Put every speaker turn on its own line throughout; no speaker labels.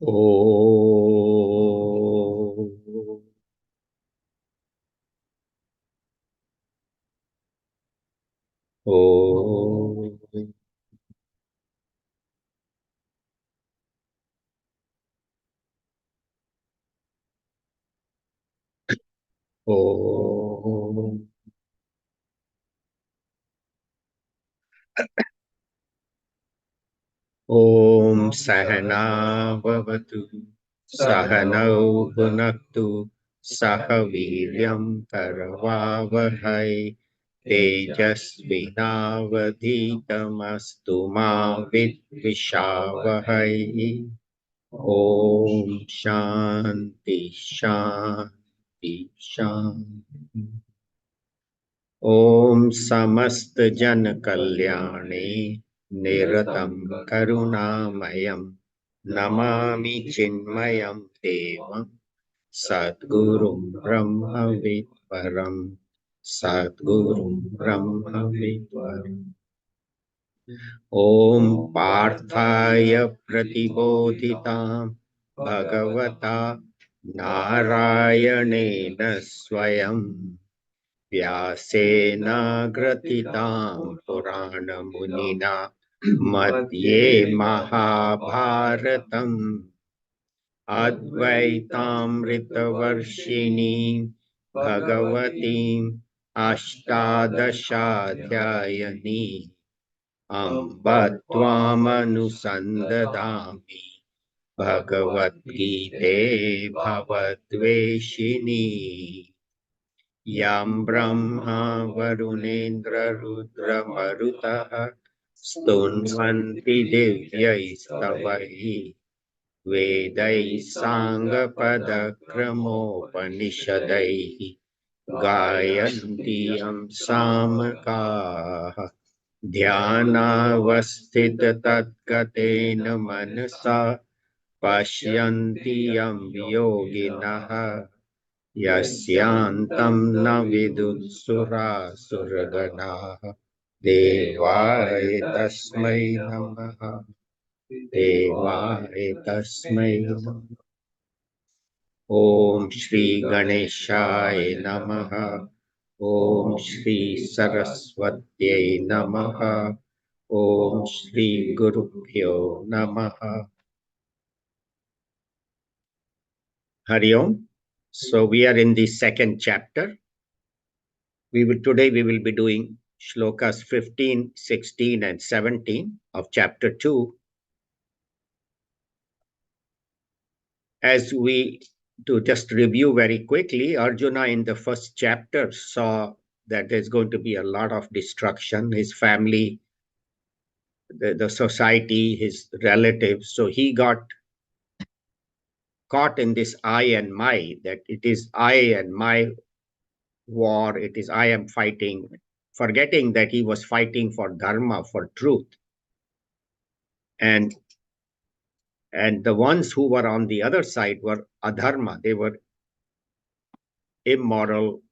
Om. Om. Om. Om Sahana Bhavatu Sahanau Bhunaktu Sahaviryam Karavavahai Tejasvinavadhitamastu ma Vidvishavahai. Om Shanti Shanti Shanti. Om Samast Jan Kalyane Niratam Karunamayam Namami Chinmayam Devam Sadgurum Brahma Vidvaram Sadgurum Brahma Vidvaram. Om Parthaya Pratibodhitam Bhagavata Narayanena Swayam Vyasena Gratitam Purana Munina Madhye Mahabharatam Advaitamritavarshini Bhagavatim Ashtadashadhyayani Amba Tvamanusandadami Bhagavad Gita Bhavadveshini Yam Brahma Varunendra Rudra Marutaha Stunvanti Divyai Stavai Vedai Sangha Padakramo Panishadai Gayanti Yam Samakaha Dhyanavasthita Tatgatena Manasa Pashyanti Yam Yoginaha Yasyantam na vidutsura suragana Devaya tasmai namaha Devaya tasmai namaha. Om Shri Ganeshaya namaha Om Shri Saraswatyai namaha Om Shri Gurubhyo namaha. Hari Om. So we are in the second chapter. Today we will be doing shlokas 15, 16, and 17 of chapter 2. As we to just review very quickly, Arjuna in the first chapter saw that there's going to be a lot of destruction, his family, the society, his relatives. So he got caught in this I and my, that it is I and my war, it is I am fighting, forgetting that he was fighting for dharma, for truth. And the ones who were on the other side were adharma. They were immoral,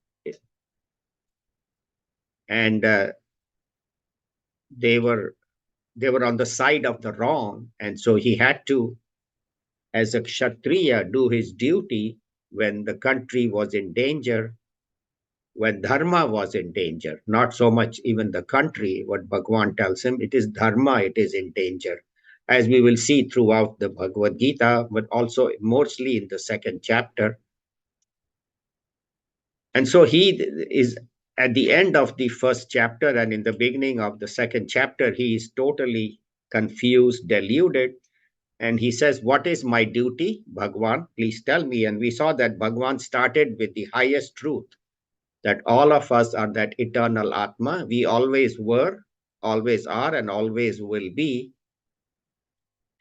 and they were on the side of the wrong. And so he had to, as a kshatriya, do his duty when the country was in danger, when dharma was in danger. Not so much even the country, what Bhagavan tells him, it is dharma, it is in danger, as we will see throughout the Bhagavad Gita, but also mostly in the second chapter. And so he is at the end of the first chapter and in the beginning of the second chapter, he is totally confused, deluded. And he says, what is my duty? Bhagwan, please tell me. And we saw that Bhagwan started with the highest truth, that all of us are that eternal Atma. We always were, always are, and always will be.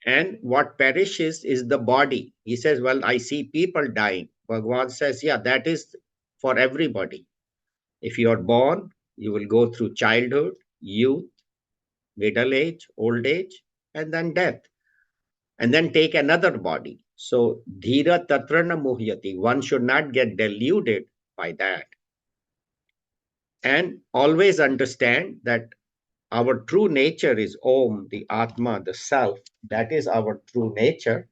And what perishes is the body. He says, well, I see people dying. Bhagwan says, yeah, that is for everybody. If you are born, you will go through childhood, youth, middle age, old age, and then death, and then take another body. So, dhira tatrana muhyati, one should not get deluded by that. And always understand that our true nature is Om, the Atma, the Self. That is our true nature.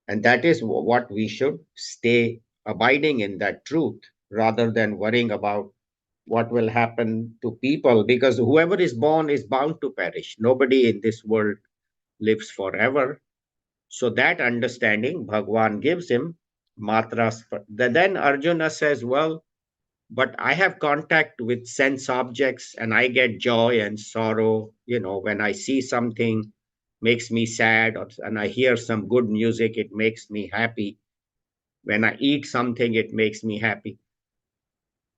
And that is what we should stay abiding in, that truth, rather than worrying about what will happen to people, because whoever is born is bound to perish. Nobody in this world lives forever. So that understanding Bhagwan gives him. Matras. Then Arjuna says, well, but I have contact with sense objects and I get joy and sorrow. When I see something makes me sad, and I hear some good music, it makes me happy. When I eat something, it makes me happy.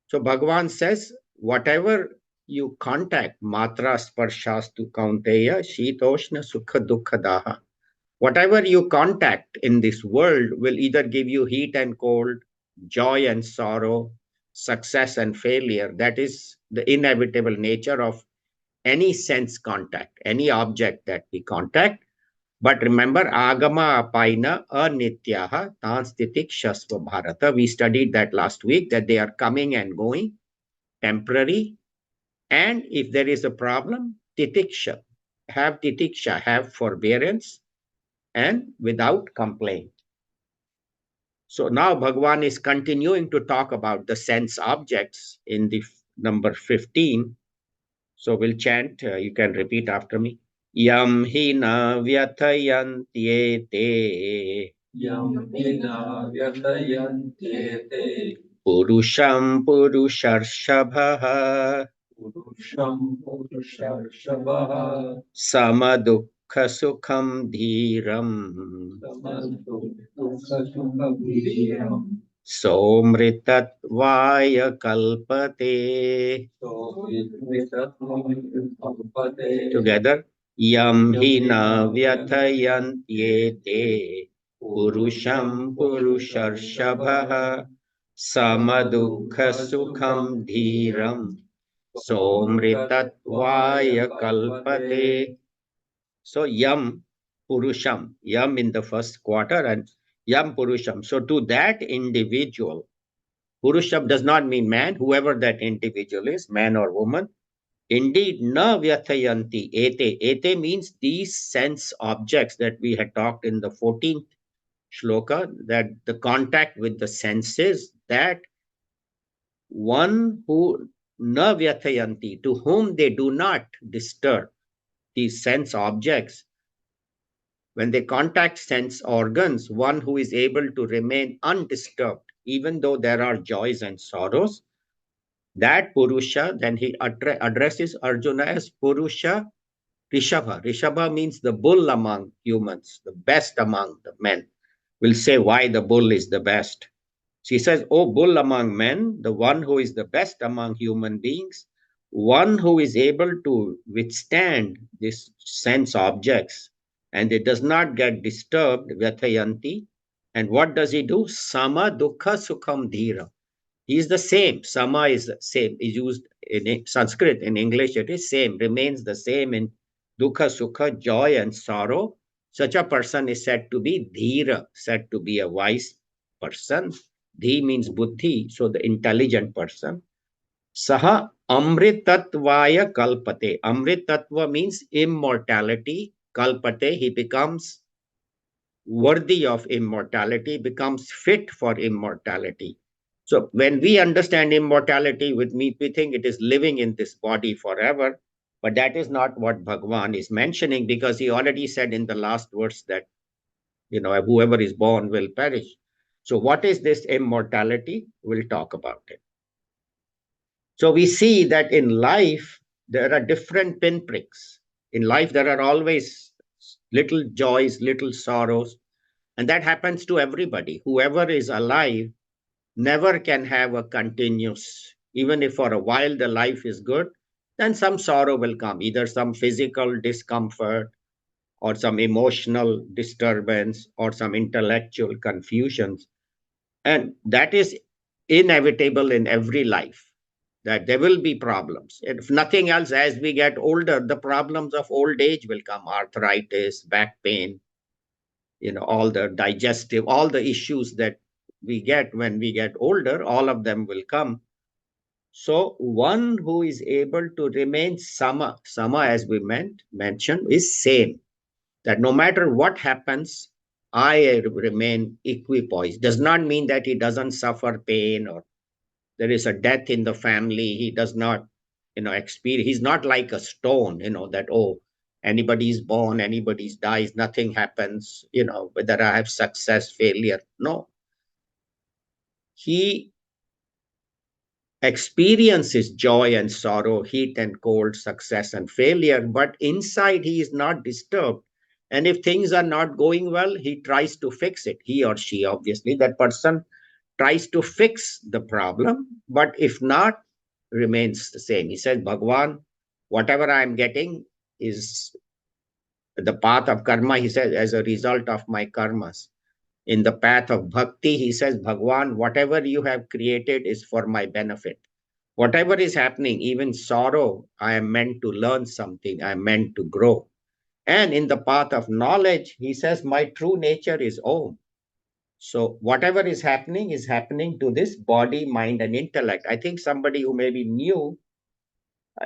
So Bhagavan says, whatever you contact, matra sparshastu kaunteya, shitoshna sukha dukkha daha. Whatever you contact in this world will either give you heat and cold, joy and sorrow, success and failure. That is the inevitable nature of any sense contact, any object that we contact. But remember, agama apaina anityaha tanstitik shasva bharata. We studied that last week, that they are coming and going, temporary. And if there is a problem, titiksha, have forbearance and without complaint. So now Bhagwan is continuing to talk about the sense objects in the number 15. So we'll chant, you can repeat after me. Yam hina vyathayantyete
Yam hina vyatayantyete
purusham purusharshabha
purusham purusharshabha
samadukha sukham dhiram
samadukkhasukhabhiram
somritatvaya kalpate.
sovitatvam
Together. Yam hina vyathayantyete purusham purusharshabha samadukha sukham dhiram somritatvaya kalpate. So yam purusham, yam in the first quarter and yam purusham. So to that individual, purusham does not mean man, whoever that individual is, man or woman. Indeed, na vyathayanti ete. Ete means these sense objects that we had talked in the 14th shloka, that the contact with the senses, that one who na vyathayanti, to whom they do not disturb these sense objects. When they contact sense organs, one who is able to remain undisturbed, even though there are joys and sorrows, that Purusha, then he addresses Arjuna as Purusha Rishabha. Rishabha means the bull among humans, the best among the men. We'll say why the bull is the best. She says, O bull among men, the one who is the best among human beings, one who is able to withstand these sense objects and it does not get disturbed, Vyathayanti. And what does he do? Sama Dukkha Sukham Dhira. He is the same. Sama is the same, is used in Sanskrit. In English, it is same, remains the same in Dukkha, Sukha, joy, and sorrow. Such a person is said to be Dhira, said to be a wise person. Dhi means buddhi, so the intelligent person. Saha amritatvaya kalpate. Amritatva means immortality. Kalpate, he becomes worthy of immortality, becomes fit for immortality. So when we understand immortality, with me, we think it is living in this body forever. But that is not what Bhagwan is mentioning, because he already said in the last verse that, whoever is born will perish. So what is this immortality? We'll talk about it. So we see that in life, there are different pinpricks. In life, there are always little joys, little sorrows, and that happens to everybody. Whoever is alive never can have a continuous, even if for a while the life is good, then some sorrow will come, either some physical discomfort or some emotional disturbance or some intellectual confusions. And that is inevitable in every life, that there will be problems. If nothing else, as we get older, the problems of old age will come: arthritis, back pain, all the digestive, all the issues that we get when we get older, all of them will come. So one who is able to remain sama as we mentioned, is same, that no matter what happens, I remain equipoised. Does not mean that he doesn't suffer pain or there is a death in the family. He does not, experience. He's not like a stone, that, oh, anybody's born, anybody's dies, nothing happens, whether I have success, failure. No. He experiences joy and sorrow, heat and cold, success and failure, but inside he is not disturbed. And if things are not going well, he tries to fix it. He or she, obviously, that person tries to fix the problem, but if not, remains the same. He says, Bhagwan, whatever I am getting is the path of karma, he says, as a result of my karmas. In the path of bhakti, he says, Bhagwan, whatever you have created is for my benefit. Whatever is happening, even sorrow, I am meant to learn something, I am meant to grow. And in the path of knowledge, he says, my true nature is Om. So whatever is happening to this body, mind, and intellect. I think somebody who may be new,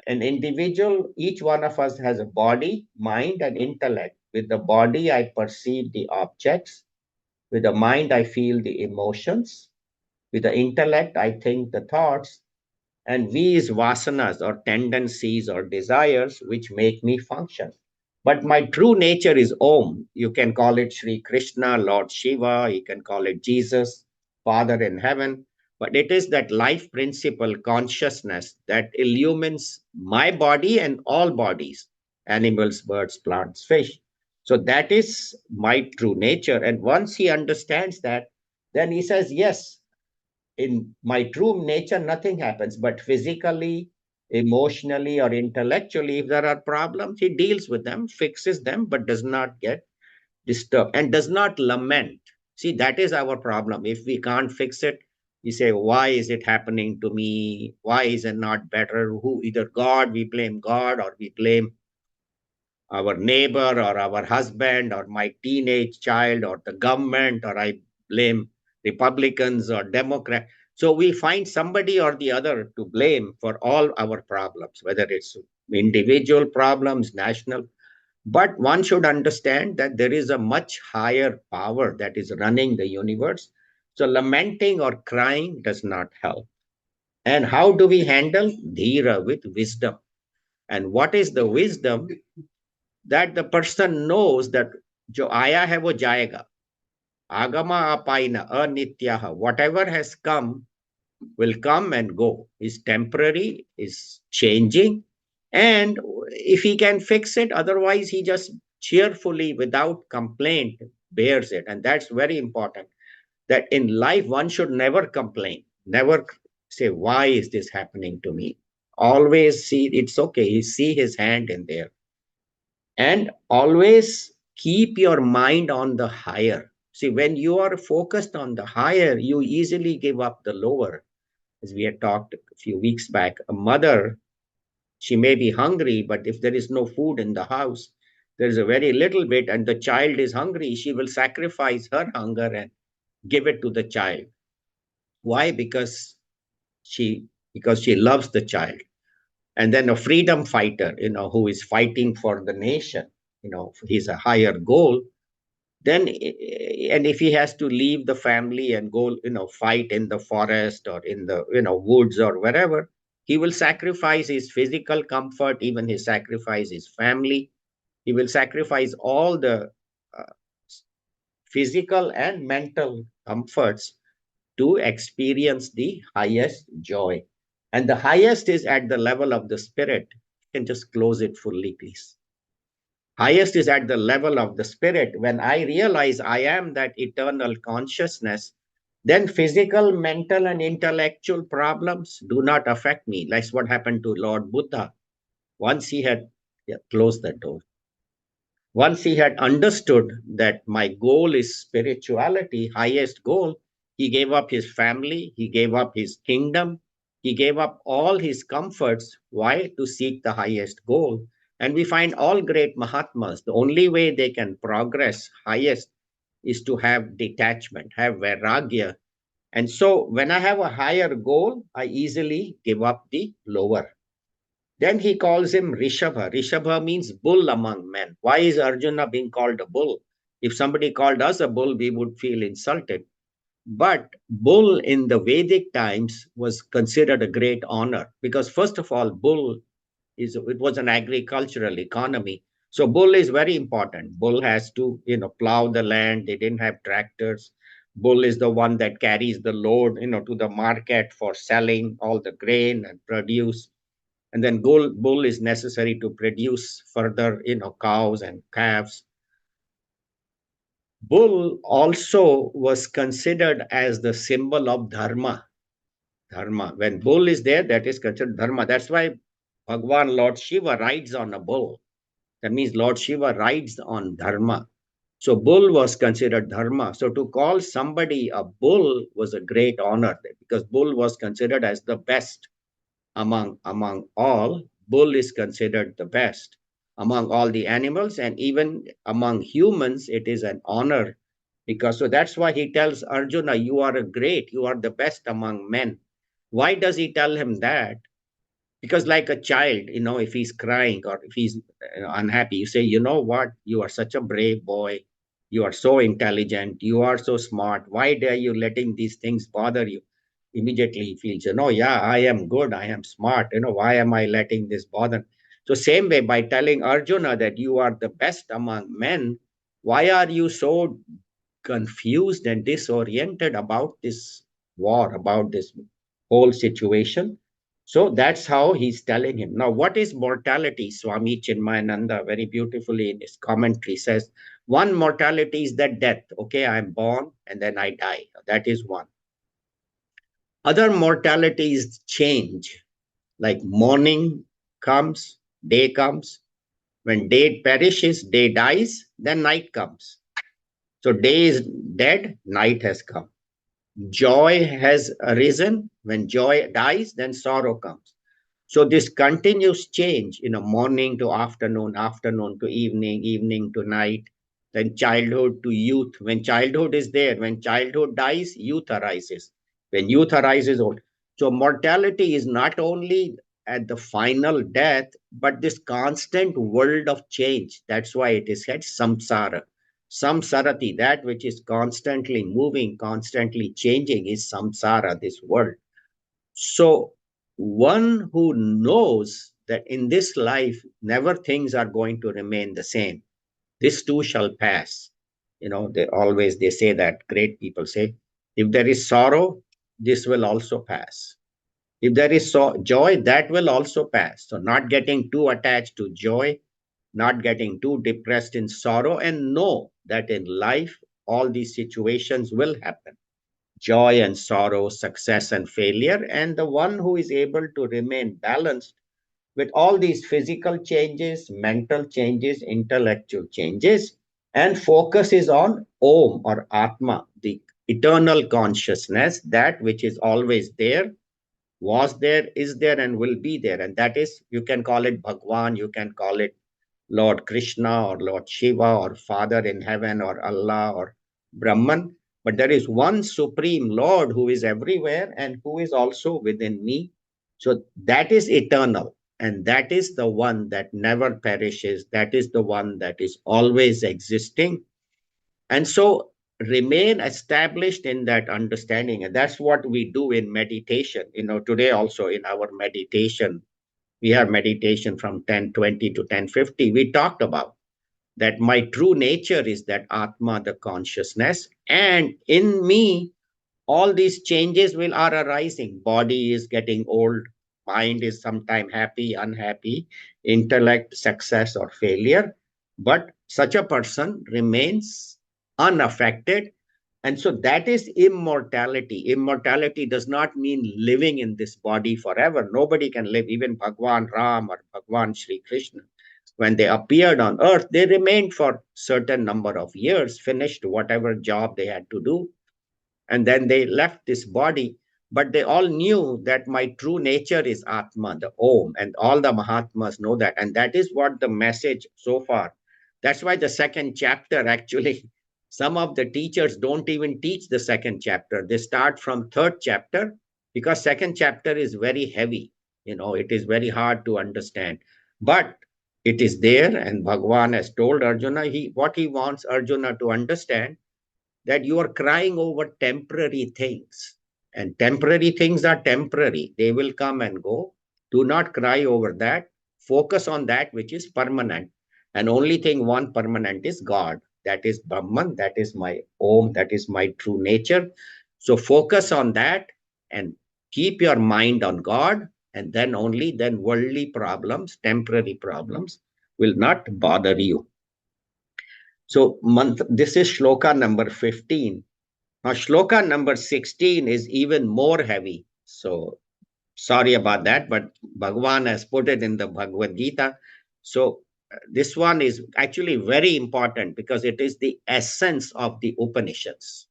an individual, each one of us has a body, mind, and intellect. With the body, I perceive the objects. With the mind, I feel the emotions. With the intellect, I think the thoughts. And V is vasanas or tendencies or desires which make me function. But my true nature is Om. You can call it Sri Krishna, Lord Shiva, you can call it Jesus, Father in heaven. But it is that life principle, consciousness that illumines my body and all bodies, animals, birds, plants, fish. So that is my true nature. And once he understands that, then he says, yes, in my true nature, nothing happens, but physically, emotionally, or intellectually, if there are problems, he deals with them, fixes them, but does not get disturbed and does not lament. See, that is our problem. If we can't fix it, we say, why is it happening to me? Why is it not better? Who, either God, we blame God, or we blame our neighbor or our husband or my teenage child or the government, or I blame Republicans or Democrats. So we find somebody or the other to blame for all our problems, whether it's individual problems, national. But one should understand that there is a much higher power that is running the universe. So lamenting or crying does not help. And how do we handle dhira with wisdom? And what is the wisdom? That the person knows that jo aya hai wo jayega, agama apaina anityaha, whatever has come will come and go, is temporary, is changing, and if he can fix it, otherwise he just cheerfully without complaint bears it. And that's very important, that in life one should never complain, never say why is this happening to me. Always see it's okay, you see his hand in there. And always keep your mind on the higher. See, when you are focused on the higher, you easily give up the lower. As we had talked a few weeks back, a mother, she may be hungry, but if there is no food in the house, there's a very little bit, and the child is hungry, she will sacrifice her hunger and give it to the child. Why? Because she loves the child. And then a freedom fighter, who is fighting for the nation, he's a higher goal. Then, and if he has to leave the family and go, fight in the forest or in the, woods or wherever, he will sacrifice his physical comfort, even he sacrifice his family. He will sacrifice all the uh, physical and mental comforts to experience the highest joy. And the highest is at the level of the spirit. You can just close it fully, please. Highest is at the level of the spirit. When I realize I am that eternal consciousness, then physical, mental, and intellectual problems do not affect me. That's what happened to Lord Buddha. Once he had closed the door, once he had understood that my goal is spirituality, highest goal, he gave up his family, he gave up his kingdom, he gave up all his comforts. Why? To seek the highest goal. And we find all great Mahatmas, the only way they can progress highest is to have detachment, have vairagya. And so when I have a higher goal, I easily give up the lower. Then he calls him Rishabha. Rishabha means bull among men. Why is Arjuna being called a bull? If somebody called us a bull, we would feel insulted. But bull in the Vedic times was considered a great honor because, first of all, bull it was an agricultural economy. So bull is very important. Bull has to, plow the land. They didn't have tractors. Bull is the one that carries the load, to the market for selling all the grain and produce. And then bull is necessary to produce further, cows and calves. Bull also was considered as the symbol of dharma. Dharma. When bull is there, that is considered dharma. That's why Bhagwan Lord Shiva rides on a bull. That means Lord Shiva rides on dharma. So bull was considered dharma. So to call somebody a bull was a great honor because bull was considered as the best among all. Bull is considered the best among all the animals, and even among humans, it is an honor because so that's why he tells Arjuna, you are a great, you are the best among men. Why does he tell him that? Because like a child, if he's crying or if he's unhappy, you say, you know what, you are such a brave boy, you are so intelligent, you are so smart, why are you letting these things bother you? Immediately he feels, yeah, I am good, I am smart, why am I letting this bother? So same way, by telling Arjuna that you are the best among men, why are you so confused and disoriented about this war, about this whole situation? So that's how he's telling him. Now, what is mortality? Swami Chinmayananda very beautifully in his commentary says, one mortality is that death. Okay, I'm born and then I die. That is one. Other mortality is change, like morning comes, day comes. When day perishes, day dies, then night comes. So day is dead, night has come. Joy has arisen. When joy dies, then sorrow comes. So this continuous change, morning to afternoon, afternoon to evening, evening to night, then childhood to youth. When childhood is there, when childhood dies, youth arises. When youth arises, old. So mortality is not only at the final death, but this constant world of change. That's why it is said samsara. Samsarati, that which is constantly moving, constantly changing, is samsara, this world. So one who knows that in this life, never things are going to remain the same. This too shall pass. They say that, great people say, if there is sorrow, this will also pass. If there is joy, that will also pass. So not getting too attached to joy, not getting too depressed in sorrow, and know that in life, all these situations will happen. Joy and sorrow, success and failure, and the one who is able to remain balanced with all these physical changes, mental changes, intellectual changes, and focuses on Om or Atma, the eternal consciousness, that which is always there, was there, is there, and will be there. And that is, you can call it Bhagwan, you can call it Lord Krishna or Lord Shiva or Father in heaven or Allah or Brahman. But there is one supreme Lord who is everywhere and who is also within me. So that is eternal. And that is the one that never perishes. That is the one that is always existing. And so remain established in that understanding. And that's what we do in meditation. Today also in our meditation, we have meditation from 10:20 to 10:50. We talked about that my true nature is that Atma, the consciousness, and in me, all these changes are arising. Body is getting old, mind is sometimes happy, unhappy, intellect, success or failure. But such a person remains unaffected. And so that is immortality. Immortality does not mean living in this body forever. Nobody can live, even Bhagwan Ram or Bhagwan Sri Krishna. When they appeared on earth, they remained for certain number of years, finished whatever job they had to do, and then they left this body. But they all knew that my true nature is Atma, the Om, and all the Mahatmas know that. And that is what the message so far. That's why the second chapter actually, some of the teachers don't even teach the second chapter. They start from third chapter because second chapter is very heavy. It is very hard to understand. But It is there, and Bhagavan has told Arjuna, what he wants Arjuna to understand, that you are crying over temporary things. And temporary things are temporary. They will come and go. Do not cry over that. Focus on that which is permanent. And only thing one permanent is God. That is Brahman. That is my Om. That is my true nature. So focus on that and keep your mind on God. And then only then worldly problems, temporary problems will not bother you. So this is shloka number 15. Now, shloka number 16 is even more heavy. So, sorry about that, but Bhagavan has put it in the Bhagavad Gita. So, this one is actually very important because it is the essence of the Upanishads.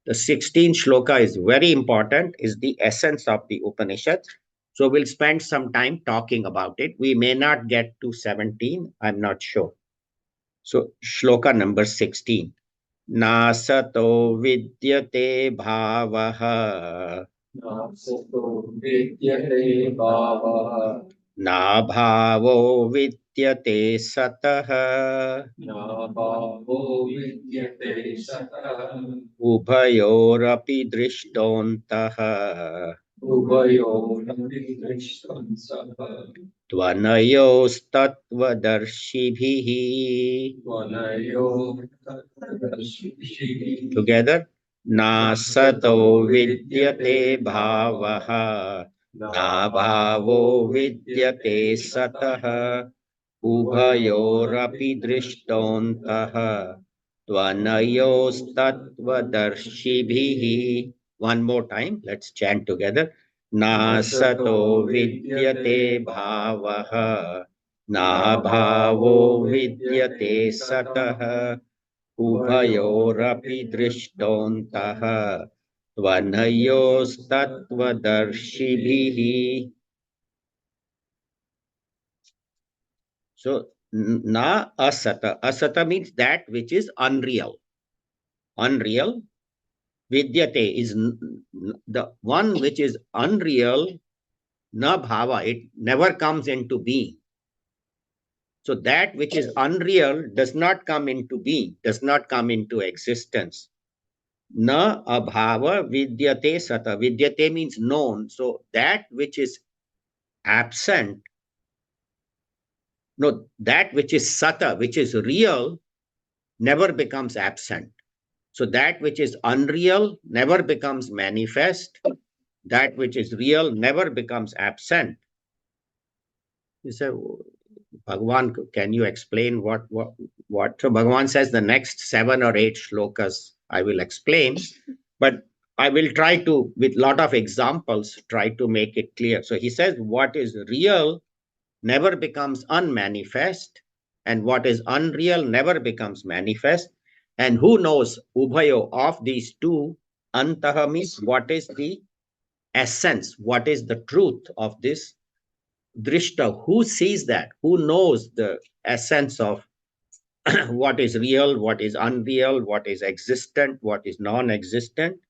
The 16th shloka is very important, is the essence of the Upanishads. So, we'll spend some time talking about it. We may not get to 17, I'm not sure. So, shloka number 16. नासतो विद्यते भावः
नासतो विद्यते भावः
नाभावो विद्यते सतः
नाभावो विद्यते सतः
उभयोरपि दृष्टोऽन्तः
उभयोरपि दृष्टोऽन्तः
त्वनयोस्तत्त्वदर्शिभिः.
त्वनयोस्तत्त्वदर्शिभिः.
Together. नासतो विद्यते भावः नाभावो विद्यते सतः उभयोरपि दृष्टोऽन्तः त्वनयोस्तत्त्वदर्शिभिः. One more time, let's chant together. नासतो विद्यते भावः नाभावो विद्यते सतः उभयोरपि दृष्टोऽन्तः त्वनयोस्तत्त्वदर्शिभिः. So, na asata. Asata means that which is unreal. Unreal. Vidyate is the one which is unreal. Na bhava. It never comes into being. So that which is unreal does not come into being, does not come into existence. Na abhava vidyate sata. Vidyate means known. So that which is absent, no, that which is sata, which is real, never becomes absent. So that which is unreal never becomes manifest. That which is real never becomes absent. You say, Bhagavan, can you explain what? So Bhagavan says the next 7 or 8 shlokas I will explain, but I will try to, with lot of examples, try to make it clear. So he says what is real never becomes unmanifest, and what is unreal never becomes manifest. And who knows ubhayo of these two? Antaha means what is the essence, what is the truth of this drishta? Who sees that? Who knows the essence of what is real, what is unreal, what is existent, what is non-existent?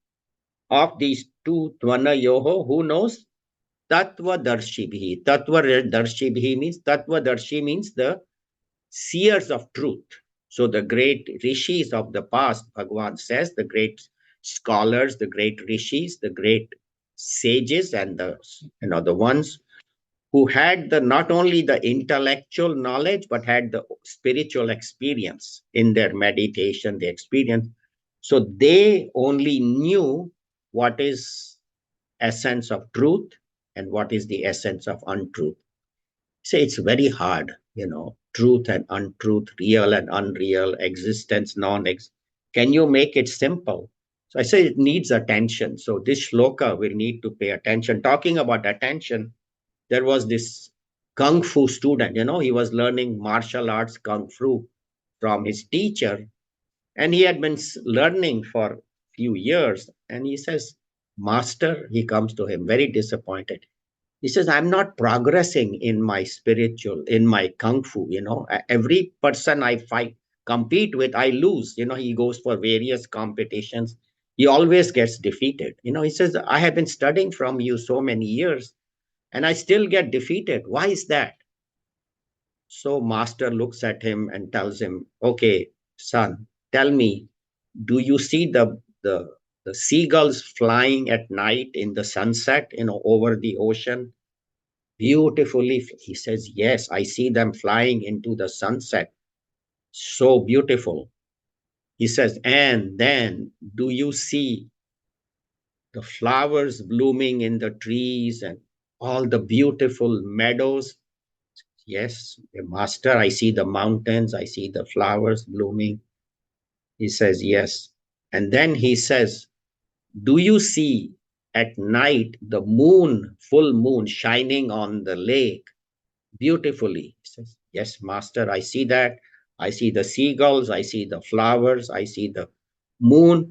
Of these two, tvana yoho, who knows? Tattva darshibhi. Tattva darshibhi means, tattva darshi means the seers of truth. So the great rishis of the past, Bhagavan says, the great scholars, the great rishis, the great sages, and the ones who had the not only the intellectual knowledge but had the spiritual experience in their meditation, the experience. So they only knew what is essence of truth and what is the essence of untruth. Say it's very hard, truth and untruth, real and unreal, existence, non-ex. Can you make it simple? So I say it needs attention. So this shloka will need to pay attention. Talking about attention, there was this kung fu student, he was learning martial arts kung fu from his teacher, and he had been learning for a few years. And he says, Master, he comes to him very disappointed. He says, I'm not progressing in my spiritual, in my kung fu. Every person I compete with, I lose. He goes for various competitions. He always gets defeated. He says, I have been studying from you so many years and I still get defeated. Why is that? So master looks at him and tells him, okay, son, tell me, do you see the seagulls flying at night in the sunset, over the ocean? Beautifully. He says, yes, I see them flying into the sunset. So beautiful. He says, and then do you see the flowers blooming in the trees and all the beautiful meadows? Yes, master, I see the mountains, I see the flowers blooming. He says, yes. And then he says, do you see at night the moon, full moon, shining on the lake beautifully? He says, yes, master, I see that. I see the seagulls, I see the flowers, I see the moon.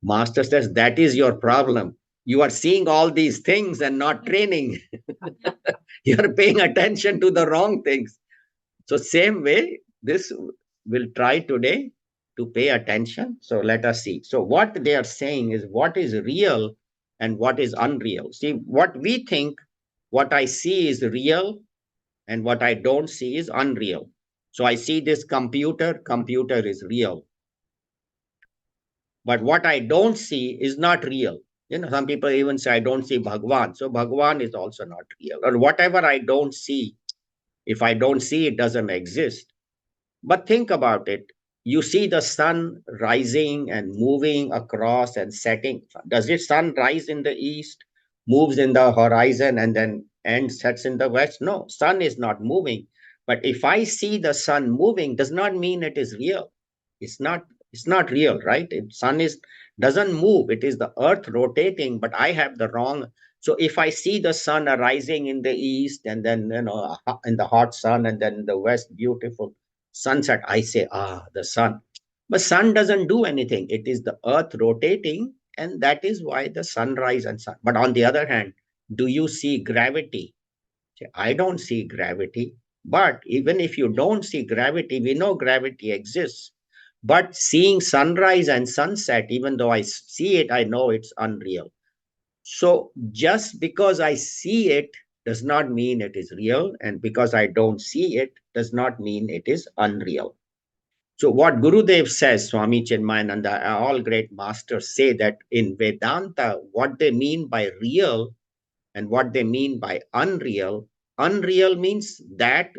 Master says, that is your problem. You are seeing all these things and not training. You are paying attention to the wrong things. So, same way, this will try today to pay attention. So, let us see. So, what they are saying is what is real and what is unreal. See, what we think, what I see is real, and what I don't see is unreal. So, I see this computer is real. But what I don't see is not real. Some people even say, I don't see Bhagwan. So, Bhagwan is also not real. Or whatever I don't see, if I don't see, it doesn't exist. But think about it. You see the sun rising and moving across and setting. Does it sun rise in the east, moves in the horizon, and then ends, sets in the west? No, sun is not moving. But if I see the sun moving, does not mean it is real. It's not. It's not real, right? Sun is doesn't move. It is the earth rotating, but I have the wrong. So if I see the sun arising in the east, and then in the hot sun, and then the west, beautiful sunset, I say, the sun. But sun doesn't do anything. It is the earth rotating, and that is why the sunrise and sun. But on the other hand, do you see gravity? I don't see gravity. But even if you don't see gravity, we know gravity exists. But seeing sunrise and sunset, even though I see it, I know it's unreal. So just because I see it does not mean it is real. And because I don't see it does not mean it is unreal. So what Gurudev says, Swami Chinmayananda, all great masters say that in Vedanta, what they mean by real and what they mean by unreal, unreal means that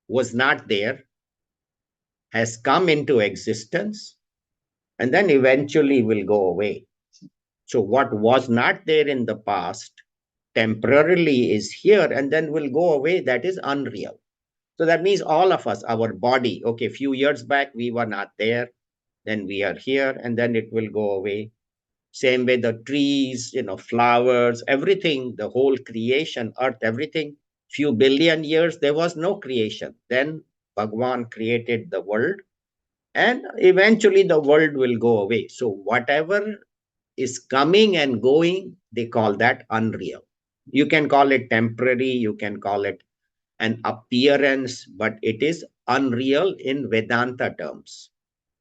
was not there, has come into existence, and then eventually will go away. So what was not there in the past temporarily is here and then will go away. That is unreal. So that means all of us, our body, okay, a few years back, we were not there. Then we are here and then it will go away. Same way the trees, flowers, everything, the whole creation, earth, everything. Few billion years, there was no creation. Then Bhagwan created the world and eventually the world will go away. So whatever is coming and going, they call that unreal. You can call it temporary, you can call it an appearance, but it is unreal in Vedanta terms.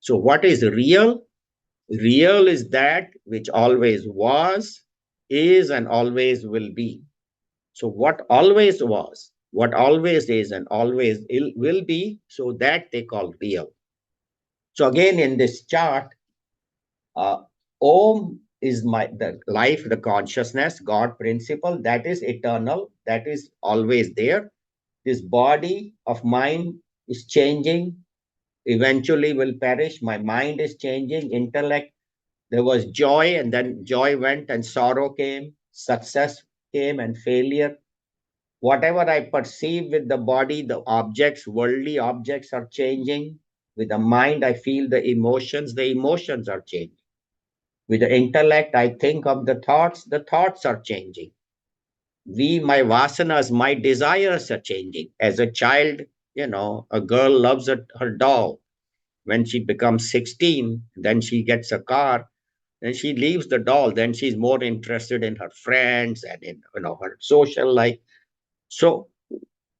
So, what is real? Real is that which always was, is, and always will be. So, what always was, what always is, and always will be, so that they call real. So, again, in this chart, uh, Om is the life, the consciousness, God principle, that is eternal, that is always there. This body of mine is changing, eventually will perish. My mind is changing, intellect. There was joy, and then joy went, and sorrow came, success came, and failure. Whatever I perceive with the body, the objects, worldly objects are changing. With the mind, I feel the emotions are changing. With the intellect, I think of the thoughts are changing. My vasanas, my desires are changing. As a child, a girl loves her doll. When she becomes 16, then she gets a car, then she leaves the doll. Then she's more interested in her friends and in her social life. So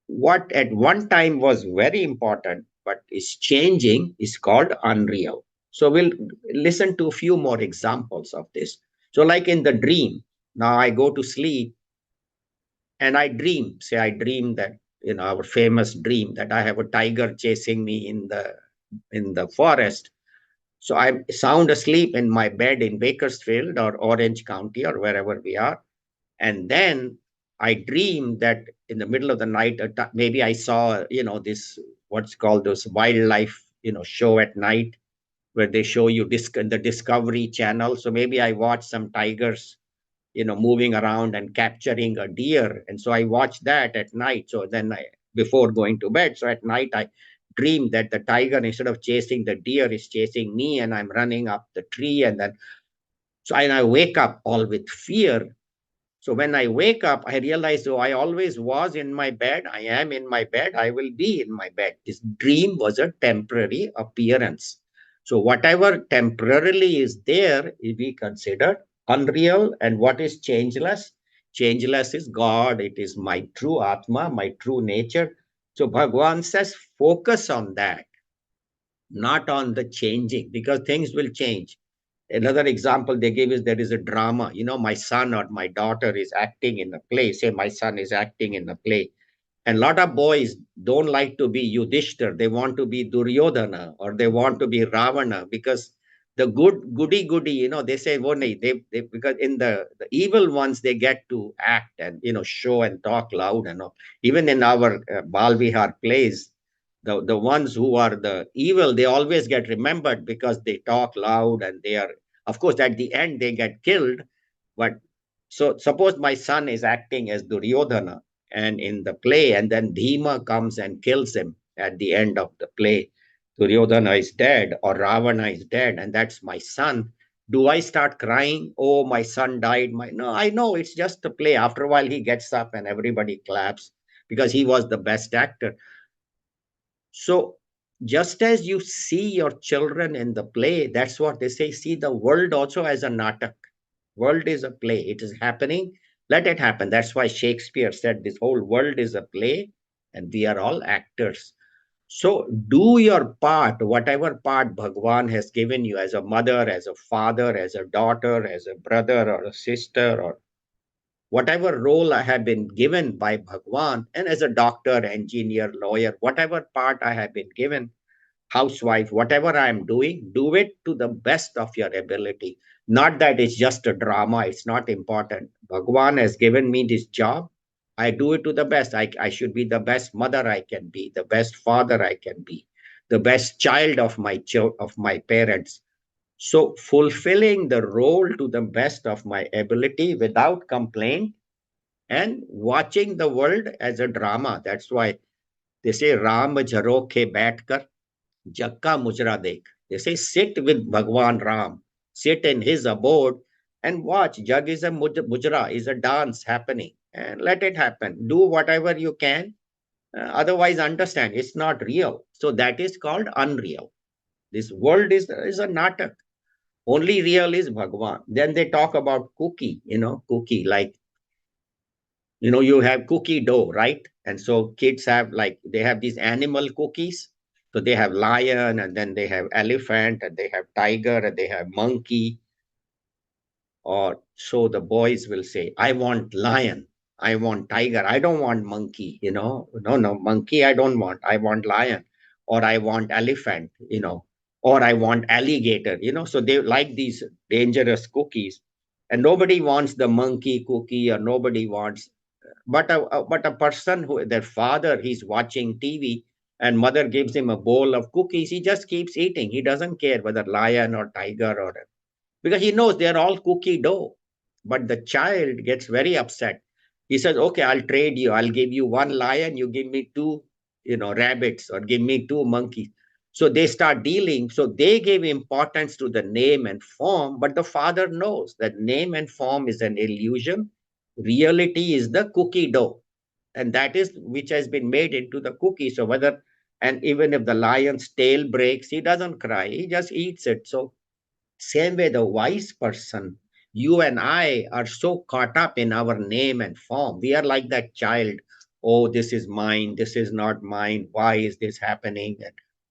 what at one time was very important but is changing is called unreal. So we'll listen to a few more examples of this. So like in the dream, now I go to sleep and I dream. Say I dream that our famous dream that I have a tiger chasing me in the forest. So I'm sound asleep in my bed in Bakersfield or Orange County or wherever we are. And then I dreamed that in the middle of the night, maybe I saw, this, what's called those wildlife, show at night where they show you the Discovery Channel. So maybe I watched some tigers, moving around and capturing a deer. And so I watched that at night. So then before going to bed, so at night I dreamed that the tiger, instead of chasing the deer, is chasing me and I'm running up the tree. And then, so I wake up all with fear. So when I wake up, I realize, oh, I always was in my bed. I am in my bed. I will be in my bed. This dream was a temporary appearance. So whatever temporarily is there, we consider unreal. And what is changeless? Changeless is God. It is my true Atma, my true nature. So Bhagavan says, focus on that, not on the changing, because things will change. Another example they give is there is a drama. My son or my daughter is acting in a play. Say my son is acting in a play. And a lot of boys don't like to be Yudhishthir. They want to be Duryodhana or they want to be Ravana because the goody, they say, oh, they because in the evil ones, they get to act and, show and talk loud and all. Even in our Bal Vihar plays, the ones who are the evil, they always get remembered because they talk loud and they are, of course, at the end, they get killed. But so suppose my son is acting as Duryodhana and in the play, and then Bhima comes and kills him at the end of the play. Duryodhana is dead or Ravana is dead, and that's my son. Do I start crying? Oh, my son died. No, I know it's just a play. After a while, he gets up and everybody claps because he was the best actor. So just as you see your children in the play, that's what they say. See the world also as a natak. World is a play. It is happening. Let it happen. That's why Shakespeare said this whole world is a play and we are all actors. So do your part, whatever part Bhagwan has given you as a mother, as a father, as a daughter, as a brother or a sister, or whatever role I have been given by Bhagwan, and as a doctor, engineer, lawyer, whatever part I have been given, housewife, whatever I am doing, do it to the best of your ability. Not that it's just a drama, it's not important. Bhagwan has given me this job. I do it to the best. I should be the best mother I can be, the best father I can be, the best child of my parents. So fulfilling the role to the best of my ability without complaint and watching the world as a drama. That's why they say Ram Jharoke Baitkar Jakka Mujra Dekh. They say sit with Bhagwan Ram, sit in his abode and watch. Jag is a mujra, is a dance happening, and let it happen. Do whatever you can. Otherwise, understand it's not real. So that is called unreal. This world is a natak. Only real is Bhagwan. Then they talk about cookie, cookie, like, you have cookie dough, right? And so kids have, like, they have these animal cookies. So they have lion, and then they have elephant, and they have tiger, and they have monkey. Or so the boys will say, I want lion, I want tiger, I don't want monkey, no, monkey, I don't want, I want lion, or I want elephant, or I want alligator, so they like these dangerous cookies. And nobody wants the monkey cookie, or nobody wants, but a person who their father, he's watching TV and mother gives him a bowl of cookies, he just keeps eating. He doesn't care whether lion or tiger, or because he knows they're all cookie dough. But the child gets very upset. He says, okay, I'll trade you. I'll give you one lion, you give me two, rabbits, or give me two monkeys. So they start dealing. So they give importance to the name and form, but the father knows that name and form is an illusion. Reality is the cookie dough. And that is which has been made into the cookie. So whether, and even if the lion's tail breaks, he doesn't cry, he just eats it. So same way, the wise person, you and I are so caught up in our name and form. We are like that child. Oh, this is mine. This is not mine. Why is this happening?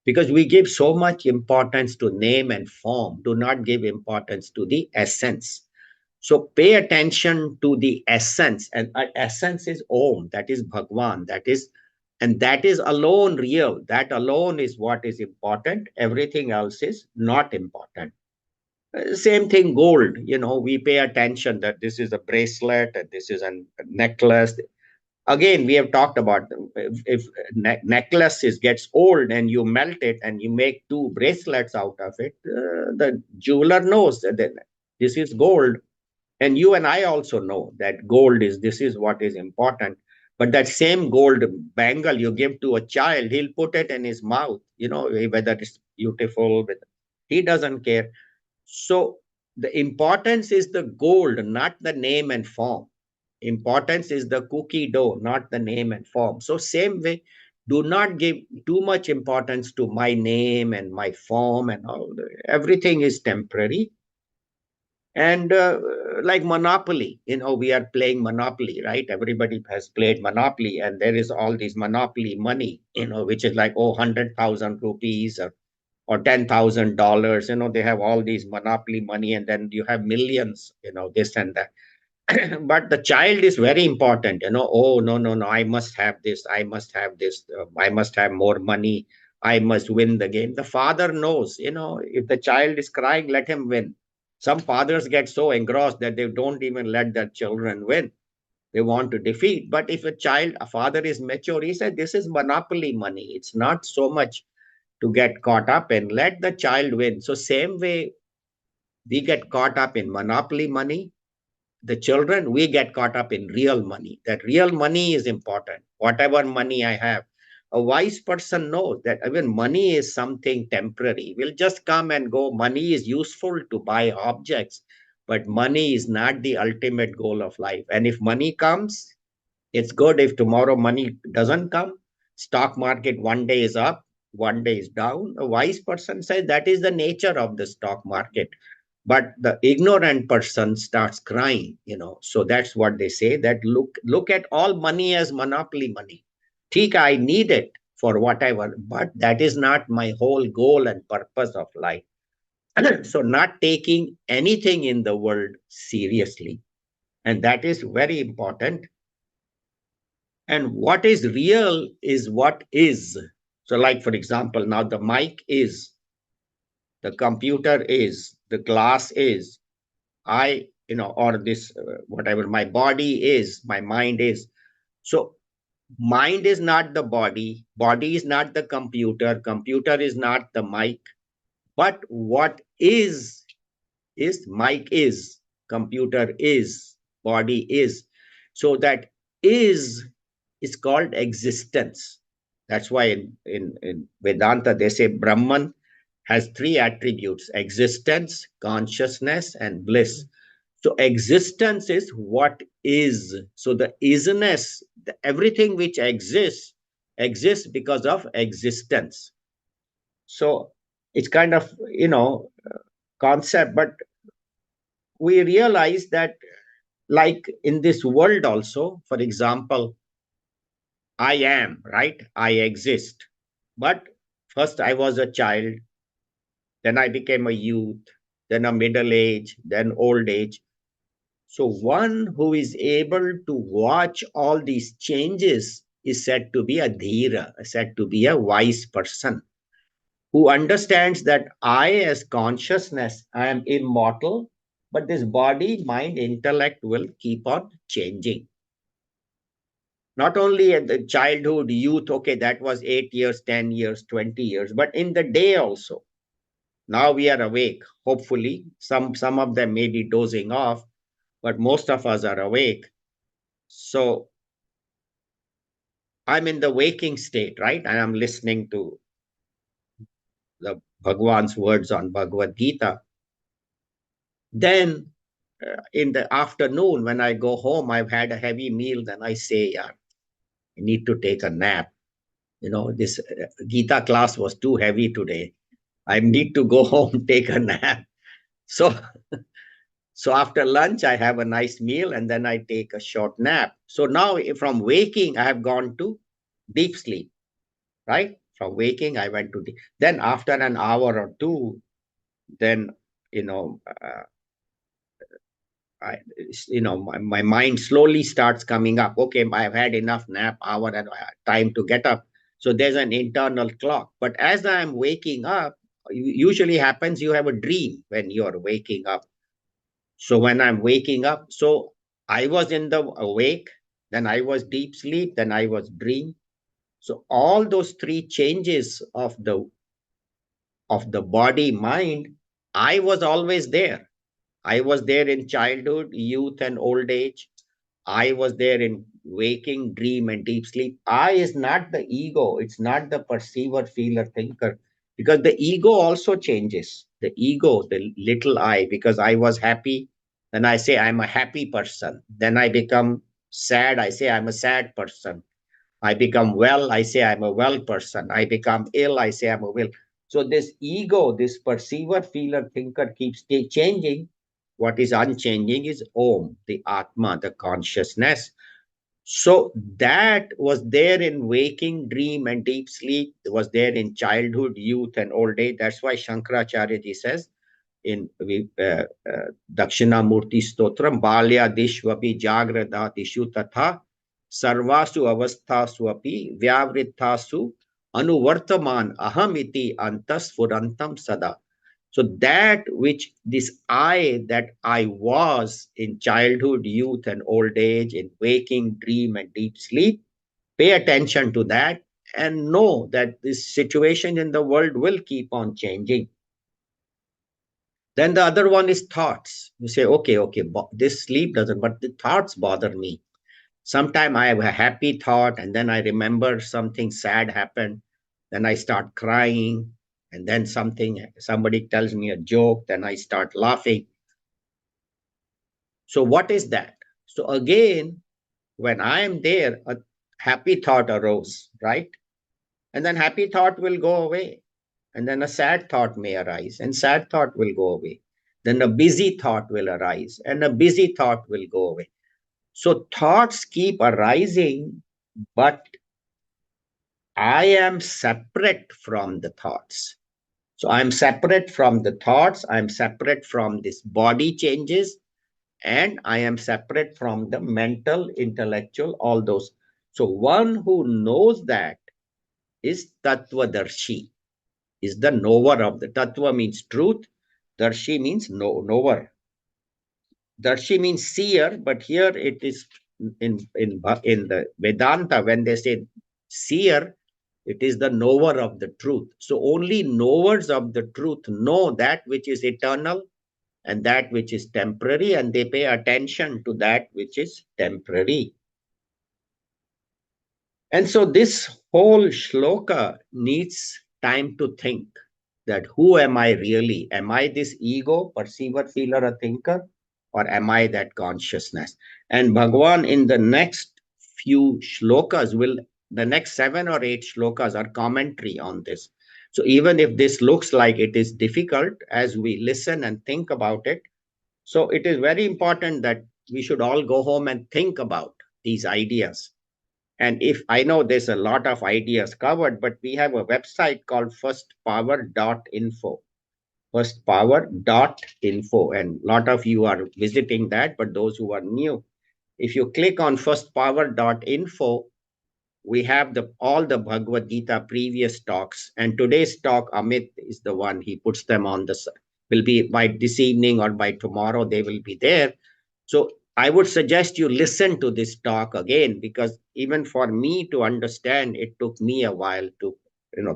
Because we give so much importance to name and form, do not give importance to the essence. So pay attention to the essence. And essence is Om, that is Bhagwan, that is And that is alone real. That alone is what is important. Everything else is not important. Same thing, gold. We pay attention that this is a bracelet and this is a necklace. Again, we have talked about if necklace gets old and you melt it and you make two bracelets out of it, the jeweler knows that this is gold. And you and I also know that this is what is important. But that same gold bangle you give to a child, he'll put it in his mouth, whether it's beautiful, he doesn't care. So the importance is the gold, not the name and form. Importance is the cookie dough, not the name and form. So same way, do not give too much importance to my name and my form and all. Everything is temporary. And like Monopoly, we are playing Monopoly, right? Everybody has played Monopoly, and there is all this Monopoly money, which is like, 100,000 rupees or $10,000. They have all these Monopoly money, and then you have millions, this and that. But the child is very important. Oh, no, no, no, I must have this, I must have this, I must have more money, I must win the game. The father knows, if the child is crying, let him win. Some fathers get so engrossed that they don't even let their children win. They want to defeat. But if a father is mature, he said, this is monopoly money, it's not so much to get caught up in. Let the child win. So same way, we get caught up in monopoly money. The children, we get caught up in real money. That real money is important. Whatever money I have, a wise person knows that even money is something temporary, will just come and go. Money is useful to buy objects, but money is not the ultimate goal of life. And if money comes, it's good. If tomorrow money doesn't come, stock market one day is up, one day is down, a wise person says that is the nature of the stock market. But the ignorant person starts crying. So that's what they say, that look at all money as monopoly money. Think I need it for whatever, but that is not my whole goal and purpose of life. So not taking anything in the world seriously, and that is very important. And what is real is what is. So like, for example, now the mic is, the computer is, the glass is, or this, whatever, my body is, my mind is. So mind is not the body is not the computer is not the mic, but what is mic is, computer is, body is. So that is called existence. That's why in Vedanta they say Brahman has three attributes: existence, consciousness, and bliss. So existence is what is. So the isness, everything which exists because of existence. So it's kind of, concept, but we realize that, like in this world also, for example, I am, right? I exist. But first I was a child, then I became a youth, then a middle age, then old age. So one who is able to watch all these changes is said to be a dhira, said to be a wise person who understands that I, as consciousness, I am immortal, but this body, mind, intellect will keep on changing. Not only at the childhood, youth, okay, that was 8 years, 10 years, 20 years, but in the day also. Now we are awake, hopefully. Some of them may be dozing off, but most of us are awake. So I'm in the waking state, right? And I'm listening to the Bhagwan's words on Bhagavad Gita. Then in the afternoon, when I go home, I've had a heavy meal, then I say, yeah, I need to take a nap. This Gita class was too heavy today. I need to go home, take a nap. So, so after lunch, I have a nice meal and then I take a short nap. So now from waking, I have gone to deep sleep, right? From waking, I went to deep. Then after an hour or two, then, you know, uh, my mind slowly starts coming up. Okay, I've had enough nap, hour and time to get up. So there's an internal clock. But as I'm waking up, usually happens you have a dream when you're waking up. So when I'm waking up, so I was in the awake, then I was deep sleep, then I was dream. So all those three changes of the body mind, I was always there. I was there in childhood, youth, and old age. I was there in waking, dream, and deep sleep. I is not the ego. It's not the perceiver, feeler, thinker. Because the ego also changes. The ego, the little I, because I was happy, then I say I'm a happy person. Then I become sad. I say I'm a sad person. I become well, I say I'm a well person. I become ill, I say I'm a will. So this ego, this perceiver, feeler, thinker keeps changing. What is unchanging is Om, the Atma, the consciousness. So that was there in waking, dream, and deep sleep. It was there in childhood, youth, and old age. That's why Shankaracharya ji says in Dakshinamurti Stotram, Balya Dishwapi Jagradhatishu Tatha Sarvasu Avasthasu Api Vyavrithasu Anuvartaman Ahamiti Antasfurantam Sada. So that which this I that I was in childhood, youth, and old age, in waking, dream, and deep sleep, pay attention to that and know that this situation in the world will keep on changing. Then the other one is thoughts. You say, okay, this sleep doesn't, but the thoughts bother me. Sometime I have a happy thought, and then I remember something sad happened. Then I start crying, and then somebody tells me a joke, then I start laughing. So what is that? So again, when I am there, a happy thought arose, right? And then happy thought will go away. And then a sad thought may arise, and sad thought will go away. Then a busy thought will arise, and a busy thought will go away. So thoughts keep arising, but I am separate from the thoughts. So I'm separate from the thoughts, I'm separate from this body changes, and I am separate from the mental, intellectual, all those. So one who knows that is Tattvadarshi, is the knower of the Tattva means truth, Darshi means knower. Darshi means seer, but here it is in the Vedanta, when they say seer, it is the knower of the truth. So only knowers of the truth know that which is eternal and that which is temporary, and they pay attention to that which is temporary. And so this whole shloka needs time to think that who am I really? Am I this ego, perceiver, feeler, or thinker? Or am I that consciousness? And Bhagavan in the next few shlokas the next 7 or 8 shlokas are commentary on this. So even if this looks like it is difficult as we listen and think about it, so it is very important that we should all go home and think about these ideas. And if I know there's a lot of ideas covered, but we have a website called firstpower.info, firstpower.info. And a lot of you are visiting that, but those who are new, if you click on firstpower.info, we have all the Bhagavad Gita previous talks. And today's talk, Amit is the one, he puts them on will be by this evening or by tomorrow, they will be there. So I would suggest you listen to this talk again, because even for me to understand, it took me a while to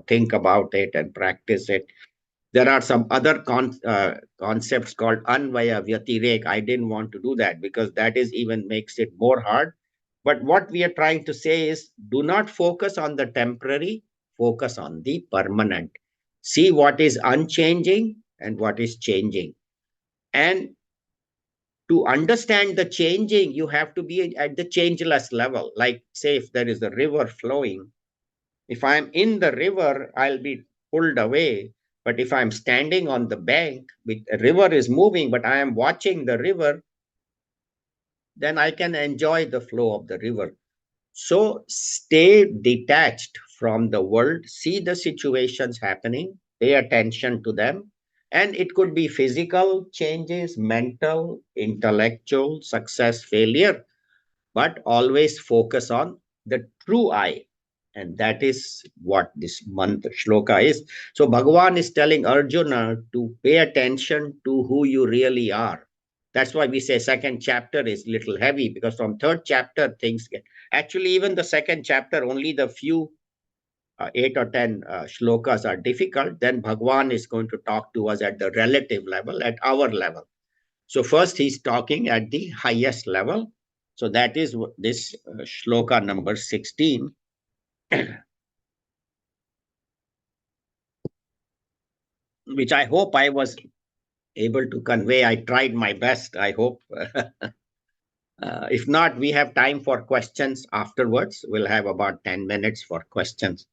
think about it and practice it. There are some other concepts called Anvaya Vyatirek. I didn't want to do that because that is even makes it more hard. But what we are trying to say is do not focus on the temporary, focus on the permanent. See what is unchanging and what is changing. And to understand the changing, you have to be at the changeless level. Like, say, if there is a river flowing, if I'm in the river, I'll be pulled away. But if I'm standing on the bank, the river is moving, but I am watching the river, then I can enjoy the flow of the river. So stay detached from the world, see the situations happening, pay attention to them, And it could be physical changes, mental, intellectual, success, failure, but always focus on the true I. And that is what this mantra shloka is. So Bhagavan is telling Arjuna to pay attention to who you really are. That's why we say second chapter is little heavy, because from third chapter things get, actually even the second chapter, only the few 8 or 10 shlokas are difficult. Then Bhagavan is going to talk to us at the relative level, at our level. So first he's talking at the highest level. So that is this shloka number 16, which I hope I was able to convey. I tried my best. I hope. If not, we have time for questions afterwards. We'll have about 10 minutes for questions.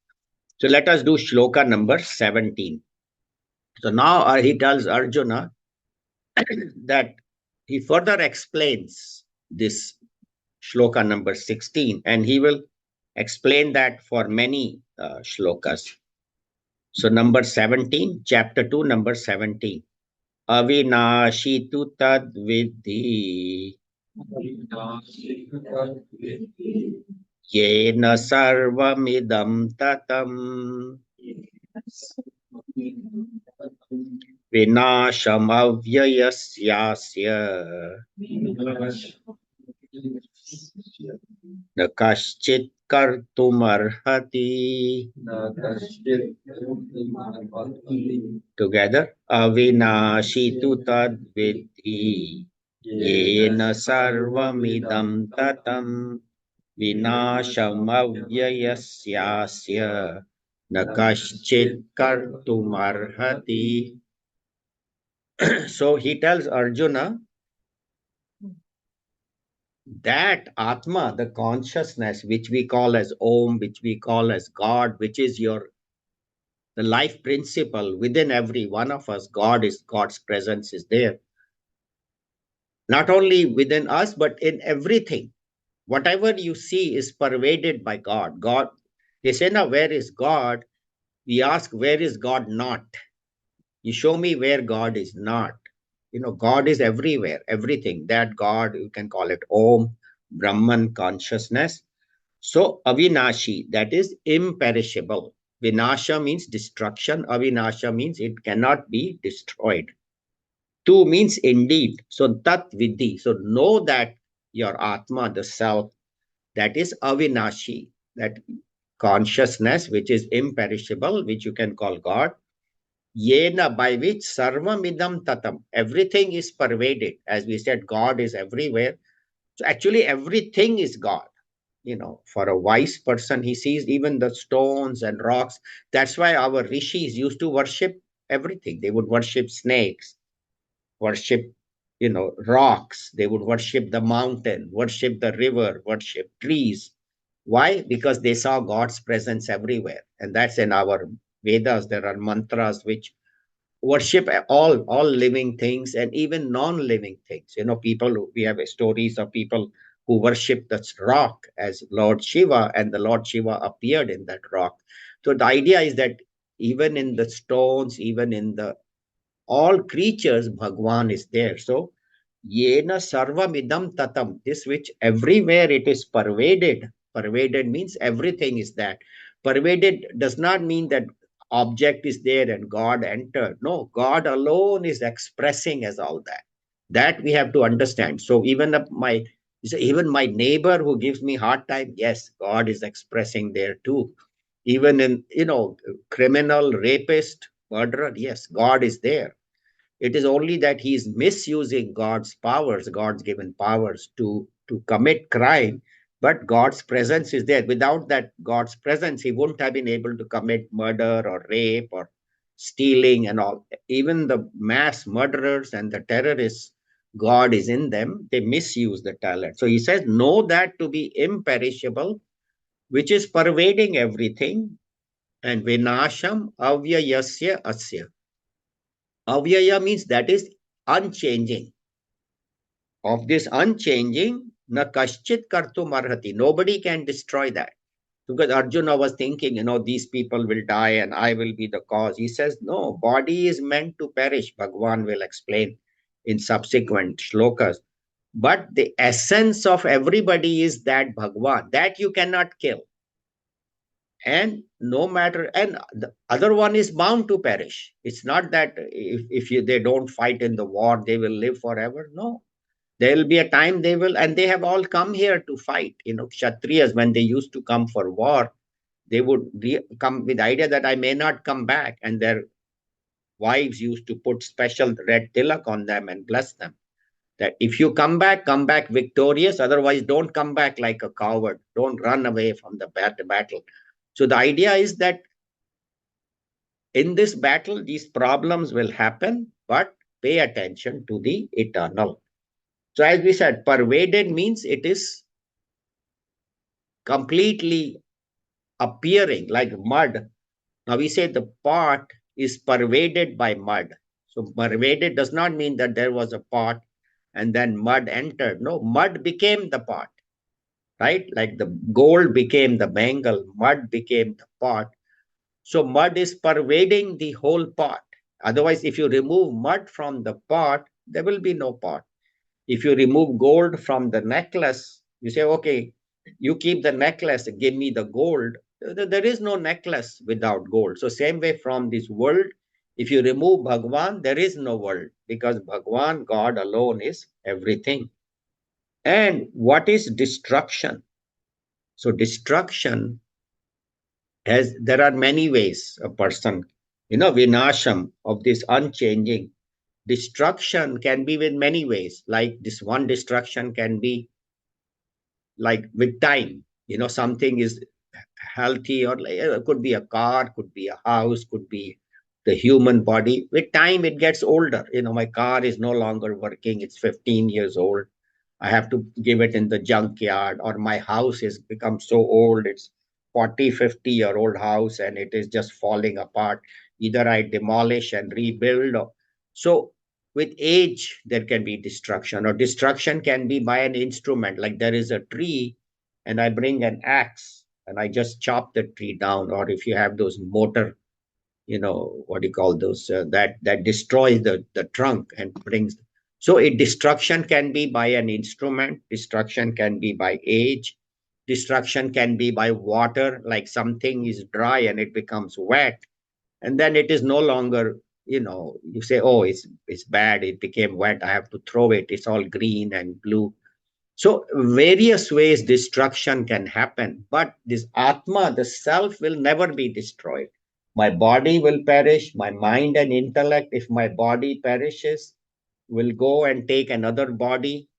So let us do shloka number 17. So now he tells Arjuna that he further explains this shloka number 16, and he will explain that for many shlokas. So number 17, chapter 2, number 17. Avinashi tu tad vidhi yena sarvamidam tatam vinasham avyayasyasya na kaschit kartumarhati. Together, avinashi tu tad vidhi yena sarvamidam tatam vinasham avyayasyasya na kaschit kartumarhati. So he tells Arjuna that Atma, the consciousness, which we call as Om, which we call as God, which is the life principle within every one of us, God's presence is there. Not only within us, but in everything. Whatever you see is pervaded by God. They say, now, where is God? We ask, where is God not? You show me where God is not. God is everywhere, everything. That God, you can call it Om, Brahman, consciousness. So Avinashi, that is imperishable. Vinasha means destruction. Avinasha means it cannot be destroyed. Tu means indeed. So Tat Vidhi. So know that your Atma, the self, that is Avinashi, that consciousness which is imperishable, which you can call God. Yena, by which sarvamidam tatam, everything is pervaded. As we said, God is everywhere. So actually everything is God. For a wise person, he sees even the stones and rocks. That's why our rishis used to worship everything. They would worship snakes, worship, rocks. They would worship the mountain, worship the river, worship trees. Why? Because they saw God's presence everywhere. And that's in our Vedas. There are mantras which worship all living things and even non-living things. We have stories of people who worship that rock as Lord Shiva, and the Lord Shiva appeared in that rock. So the idea is that even in the stones, even in the all creatures, Bhagwan is there. So yena sarvamidam tatam, this which everywhere it is pervaded. Pervaded means everything is that. Pervaded does not mean that object is there and God entered. No, God alone is expressing as all that. That we have to understand. So even my neighbor who gives me hard time, yes, God is expressing there too. Even in, criminal, rapist, murderer, yes, God is there. It is only that he is misusing God's powers, God's given powers to commit crime, but God's presence is there. Without that God's presence, he wouldn't have been able to commit murder or rape or stealing and all. Even the mass murderers and the terrorists, God is in them. They misuse the talent. So he says, know that to be imperishable, which is pervading everything, and vinasham avyayasya asya. Avyaya means that is unchanging. Of this unchanging, na kaschit kartum arhati. Nobody can destroy that. Because Arjuna was thinking, these people will die and I will be the cause. He says, no, body is meant to perish. Bhagwan will explain in subsequent shlokas. But the essence of everybody is that Bhagwan, that you cannot kill. And no matter, and the other one is bound to perish. It's not that if they don't fight in the war, they will live forever. No, there will be a time they will, and they have all come here to fight. Kshatriyas, when they used to come for war, they would come with the idea that I may not come back, and their wives used to put special red tilak on them and bless them. That if you come back victorious. Otherwise, don't come back like a coward. Don't run away from the battle. So the idea is that in this battle, these problems will happen, but pay attention to the eternal. So as we said, pervaded means it is completely appearing like mud. Now we say the pot is pervaded by mud. So pervaded does not mean that there was a pot and then mud entered. No, mud became the pot, right? Like the gold became the bangle, mud became the pot. So mud is pervading the whole pot. Otherwise, if you remove mud from the pot, there will be no pot. If you remove gold from the necklace, you say, okay, you keep the necklace, give me the gold. There is no necklace without gold. So same way from this world, if you remove Bhagwan, there is no world because Bhagwan, God alone is everything. And what is destruction? So destruction there are many ways a person, vinasham of this unchanging. Destruction can be with many ways. Like this one destruction can be like with time. Something is healthy or it could be a car, could be a house, could be the human body. With time, it gets older. My car is no longer working. It's 15 years old. I have to give it in the junkyard, or my house has become so old. It's 40, 50-year-old house and it is just falling apart. Either I demolish and rebuild. So with age, there can be destruction, or destruction can be by an instrument. Like there is a tree and I bring an axe and I just chop the tree down. Or if you have those motor, what do you call those, that destroys the trunk and brings. So a destruction can be by an instrument, destruction can be by age, destruction can be by water, like something is dry and it becomes wet, and then it is no longer, you say, oh, it's bad, it became wet, I have to throw it, it's all green and blue. So various ways destruction can happen, but this Atma, the self, will never be destroyed. My body will perish, my mind and intellect, if my body perishes, will go and take another body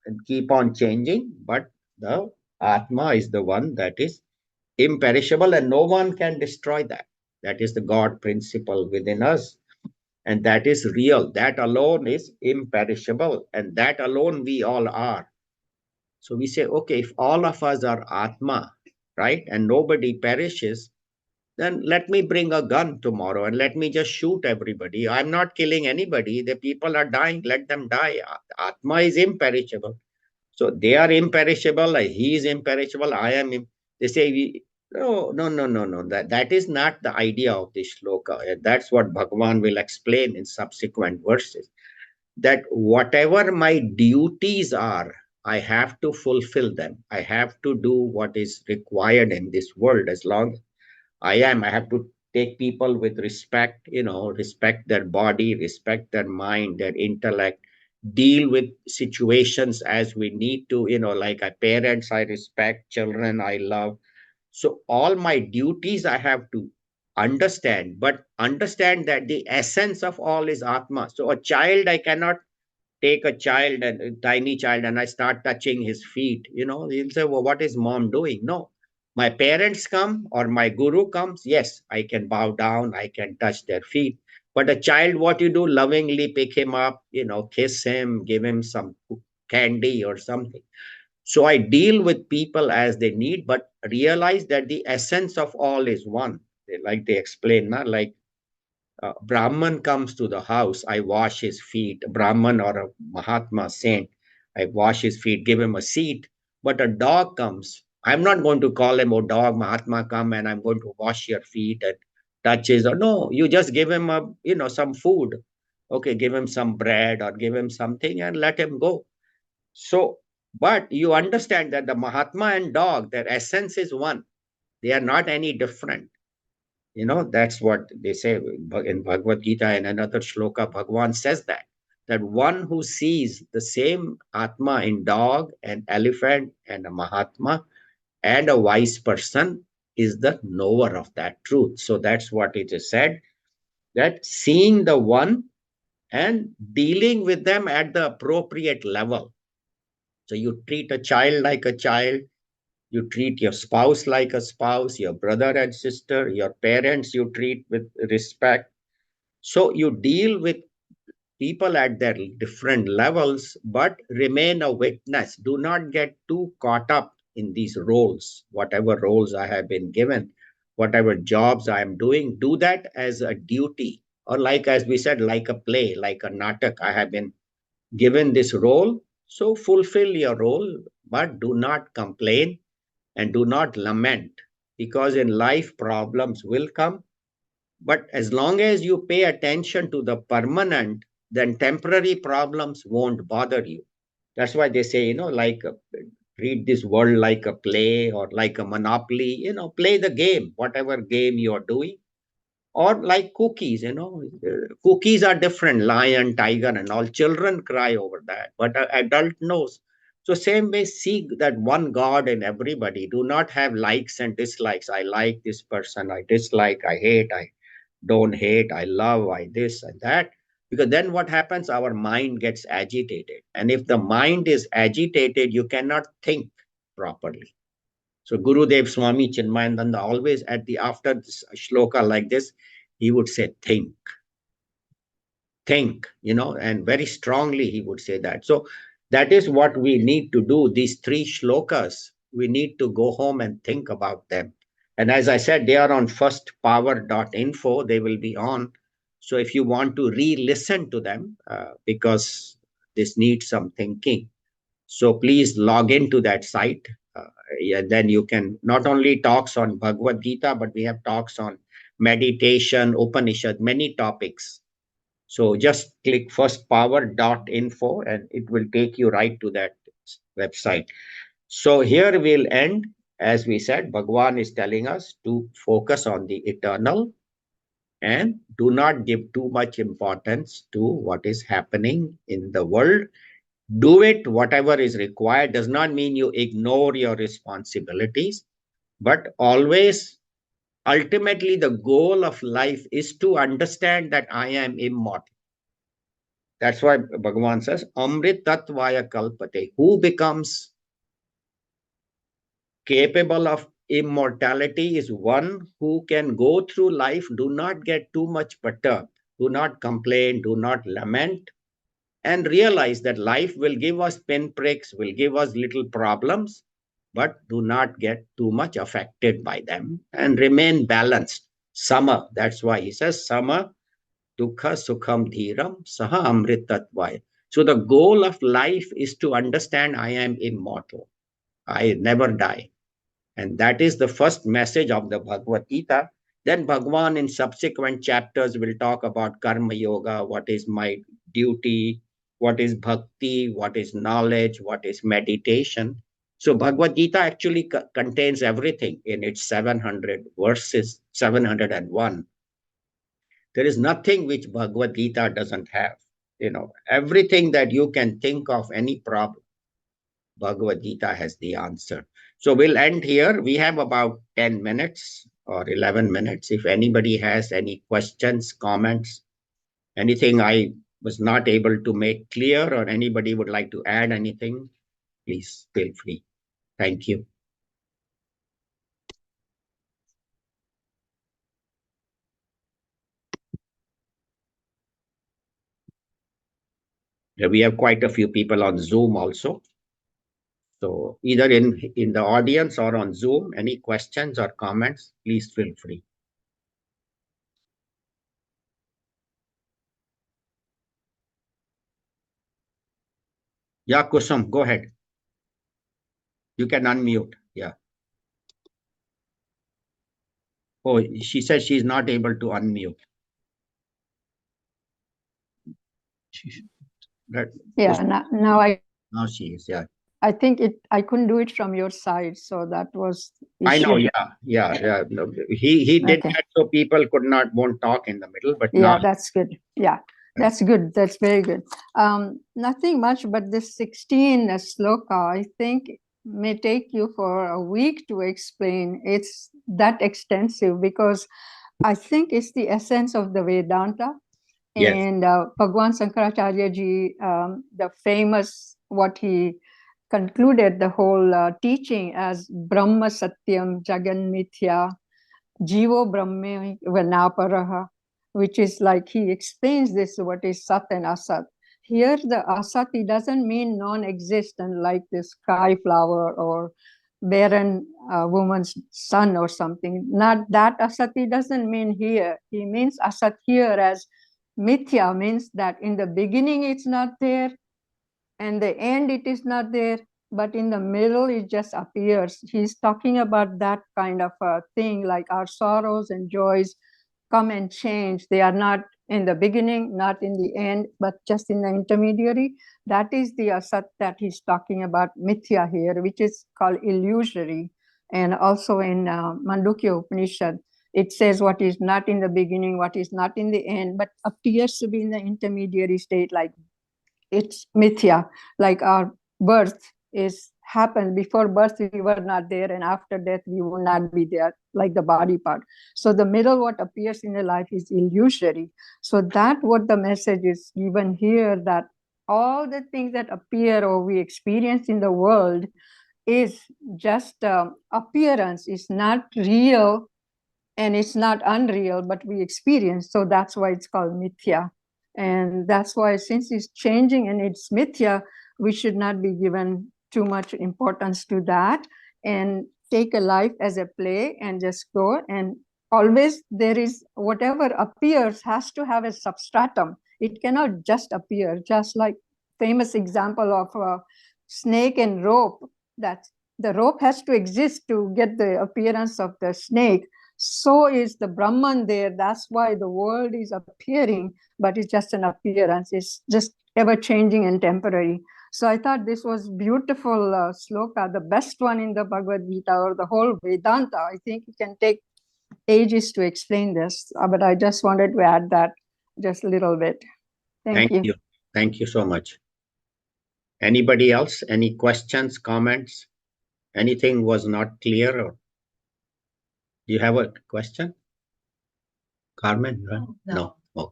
and keep on changing. But the Atma is the one that is imperishable and no one can destroy that. That is the God principle within us. And that is real. That alone is imperishable. And that alone we all are. So we say, okay, if all of us are Atma, right, and nobody perishes, then let me bring a gun tomorrow and let me just shoot everybody. I'm not killing anybody. The people are dying, let them die. Atma is imperishable. So they are imperishable, he is imperishable, I am. They say, no, no, no, no, no. That is not the idea of this shloka. And that's what Bhagavan will explain in subsequent verses. That whatever my duties are, I have to fulfill them. I have to do what is required in this world. As long I have to take people with respect, respect their body, respect their mind, their intellect, deal with situations as we need to, like our parents, I respect, children, I love. So all my duties I have to understand, but understand that the essence of all is Atma. So a child, I cannot take a child and a tiny child and I start touching his feet, he'll say, well, what is mom doing? No, my parents come or my guru comes, yes, I can bow down, I can touch their feet. But a child, what you do? Lovingly pick him up, kiss him, give him some candy or something. So I deal with people as they need, but realize that the essence of all is one. Like they explain, like Brahman comes to the house, I wash his feet. Brahman or a Mahatma saint, I wash his feet, give him a seat. But a dog comes, I'm not going to call him, oh dog, Mahatma, come and I'm going to wash your feet and touch his. Or no, you just give him some food. Okay, give him some bread or give him something and let him go. So, but you understand that the Mahatma and dog, their essence is one. They are not any different. That's what they say in Bhagavad Gita. In another shloka, Bhagavan says that one who sees the same Atma in dog and elephant and a Mahatma and a wise person is the knower of that truth. So that's what it is said, that seeing the one and dealing with them at the appropriate level. So you treat a child like a child, you treat your spouse like a spouse, your brother and sister, your parents you treat with respect. So you deal with people at their different levels, but remain a witness. Do not get too caught up in these roles, whatever roles I have been given, whatever jobs I am doing, do that as a duty. Or, like as we said, like a play, like a natak. I have been given this role, so fulfill your role, but do not complain and do not lament, because in life problems will come, but as long as you pay attention to the permanent, then temporary problems won't bother you. That's why they say, treat this world like a play or like a monopoly. Play the game, whatever game you're doing. Or like cookies, cookies are different, lion, tiger, and all. Children cry over that, but an adult knows. So same way, seek that one God in everybody. Do not have likes and dislikes. I like this person, I dislike, I hate, I don't hate, I love, I this and that. Because then what happens? Our mind gets agitated. And if the mind is agitated, you cannot think properly. So Gurudev Swami Chinmayananda always at the after this shloka like this, he would say, think, and very strongly he would say that. So that is what we need to do. These three shlokas, we need to go home and think about them. And as I said, they are on firstpower.info. They will be on. So if you want to re-listen to them, because this needs some thinking, so please log into that site. Yeah, then you can not only talks on Bhagavad Gita, but we have talks on meditation, Upanishad, many topics. So just click firstpower.info and it will take you right to that website. So here we'll end. As we said, Bhagwan is telling us to focus on the eternal and do not give too much importance to what is happening in the world. Do it, whatever is required. Does not mean you ignore your responsibilities, but always, ultimately, the goal of life is to understand that I am immortal. That's why Bhagavan says, Amrit Tatvaya Kalpate. Who becomes capable of immortality is one who can go through life, do not get too much perturbed, do not complain, do not lament, and realize that life will give us pinpricks, will give us little problems, but do not get too much affected by them and remain balanced. Sama, that's why he says, Sama Dukha Sukham Dhiram Saha Amritatvaya. So the goal of life is to understand I am immortal. I never die. And that is the first message of the Bhagavad Gita. Then Bhagwan in subsequent chapters will talk about Karma Yoga, what is my duty, what is bhakti, what is knowledge, what is meditation. So Bhagavad Gita actually contains everything in its 700 verses, 701. There is nothing which Bhagavad Gita doesn't have. Everything that you can think of, any problem, Bhagavad Gita has the answer. So we'll end here. We have about 10 minutes or 11 minutes. If anybody has any questions, comments, anything I was not able to make clear, or anybody would like to add anything, please feel free. Thank you. Yeah, we have quite a few people on Zoom also. So either in the audience or on Zoom, any questions or comments, please feel free. Yeah, Kusum, go ahead. You can unmute. Yeah. Oh, she says she's not able to unmute. That,
Yeah, now
now she is, yeah.
I think I couldn't do it from your side, so that was
I know,
issue.
yeah. No, he did
Okay.
that so people won't talk in the middle, but
Yeah,
now
that's good. Yeah, that's good. That's very good. Nothing much, but this 16 sloka, I think, may take you for a week to explain. It's that extensive because I think it's the essence of the Vedanta.
yes,
And Bhagwan Shankaracharya ji, the famous, what he concluded the whole teaching as Brahma Satyam Jagan Mithya Jivo Brahme Vanaparaha, which is like he explains this what is Sat and Asat. Here the Asat, it doesn't mean non-existent like this sky flower or barren woman's son or something. Not that Asat, he doesn't mean here. He means Asat here as Mithya, means that in the beginning it's not there, and the end it is not there, but in the middle it just appears. He's talking about that kind of a thing, like our sorrows and joys come and change. They are not in the beginning, not in the end, but just in the intermediary. That is the asat that he's talking about, mithya here, which is called illusory. And also in Mandukya Upanishad, it says what is not in the beginning, what is not in the end, but appears to be in the intermediary state, like it's mithya, like our birth is happened. Before birth we were not there, and after death we will not be there, like the body part. So the middle, what appears in the life, is illusory. So that what the message is given here, that all the things that appear or we experience in the world is just appearance, is not real, and it's not unreal, but we experience. So that's why it's called mithya. And that's why, since it's changing and it's mithya, we should not be given too much importance to that, and take a life as a play and just go. And always there is, whatever appears has to have a substratum. It cannot just appear, just like famous example of a snake and rope, that the rope has to exist to get the appearance of the snake. So is the Brahman there. That's why the world is appearing, but it's just an appearance. It's just ever changing and temporary. So I thought this was beautiful sloka, the best one in the Bhagavad Gita or the whole Vedanta. I think it can take ages to explain this, but I just wanted to add that just a little bit. Thank you.
Thank you so much. Anybody else? Any questions, comments? Anything was not clear? Or do you have a question? Carmen? Right? No. Oh.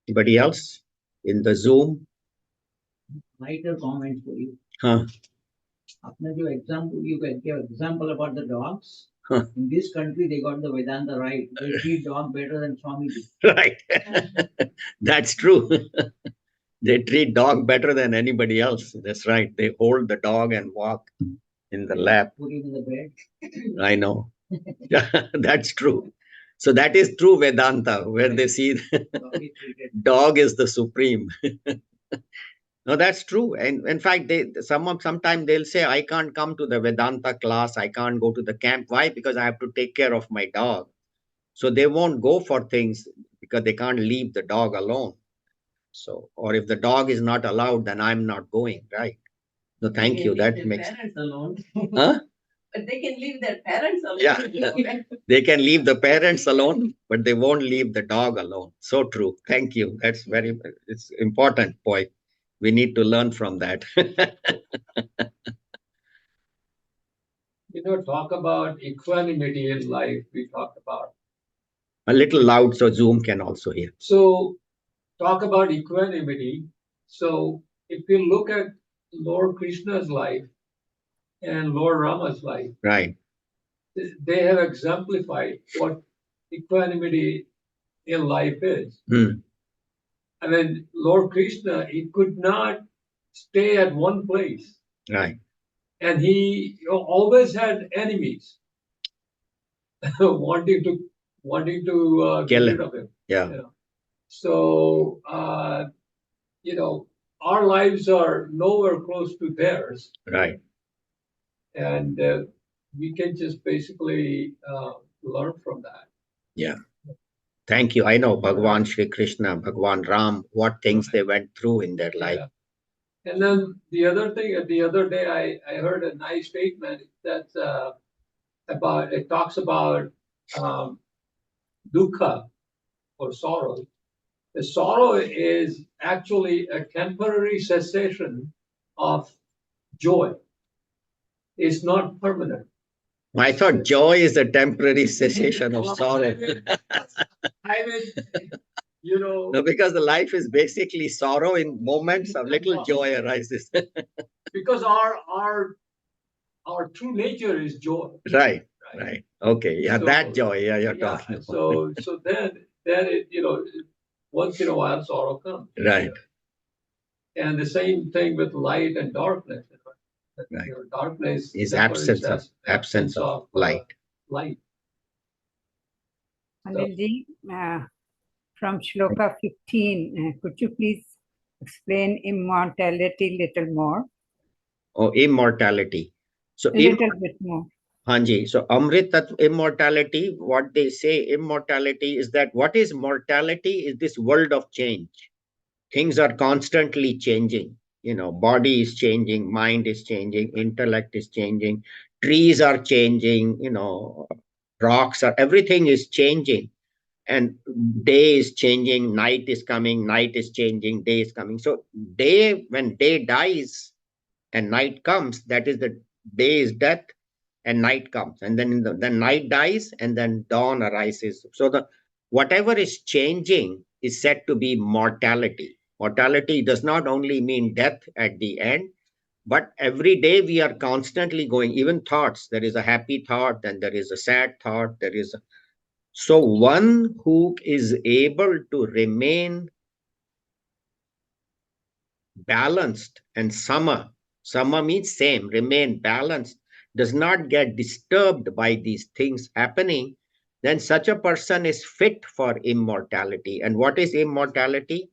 Anybody else in the Zoom?
Minor comment for you.
Huh.
Apna jo example, you can give example about the dogs.
Huh.
In this country, they got the Vedanta right. They treat dog better than Swamiji.
Right. That's true. They treat dog better than anybody else. That's right. They hold the dog and walk in the lap.
Put him in the bed.
I know. That's true. So that is true Vedanta, where they see dog is the supreme. No, that's true. And in fact, sometimes they'll say, I can't come to the Vedanta class. I can't go to the camp. Why? Because I have to take care of my dog. So they won't go for things because they can't leave the dog alone. So, or if the dog is not allowed, then I'm not going, right? No, thank you. That makes
parents alone.
Huh?
But they can leave their parents alone.
Yeah. They can leave the parents alone, but they won't leave the dog alone. So true. Thank you. That's it's important point. We need to learn from that.
Talk about equanimity in life, we talked about.
A little loud so Zoom can also hear.
So, talk about equanimity. So, if you look at Lord Krishna's life and Lord Rama's life,
Right.
they have exemplified what equanimity in life is. I mean, Lord Krishna, he could not stay at one place.
Right.
And he always had enemies wanting to get rid of him.
Yeah.
So, our lives are nowhere close to theirs.
Right.
And we can just basically learn from that.
Yeah. Thank you. I know Bhagwan Shri Krishna, Bhagwan Ram, what things they went through in their life.
Yeah. And then the other thing, the other day I heard a nice statement that's it talks about dukkha or sorrow. The sorrow is actually a temporary cessation of joy. It's not permanent.
I thought joy is a temporary cessation of sorrow.
I mean, you know.
No, because the life is basically sorrow. In moments of little joy arises.
Because our true nature is joy.
Right. Okay. Yeah, so, that joy. Yeah, you're talking about.
So then it, once in a while sorrow comes.
Right.
And the same thing with light and darkness.
Right.
Darkness
is absence of light.
Light.
Anilji, from Shloka 15, could you please explain immortality little more?
Oh, immortality. So
a little bit more.
Hanji. So Amrit immortality, what they say immortality is that what is mortality is this world of change. Things are constantly changing. Body is changing, mind is changing, intellect is changing, trees are changing, rocks are, everything is changing. And day is changing, night is coming, night is changing, day is coming. So when day dies and night comes, that is the day is death and night comes. And then then night dies and then dawn arises. So whatever is changing is said to be mortality. Mortality does not only mean death at the end, but every day we are constantly going, even thoughts. There is a happy thought, then there is a sad thought, so one who is able to remain balanced and sama means same, remain balanced, does not get disturbed by these things happening, then such a person is fit for immortality. And what is immortality?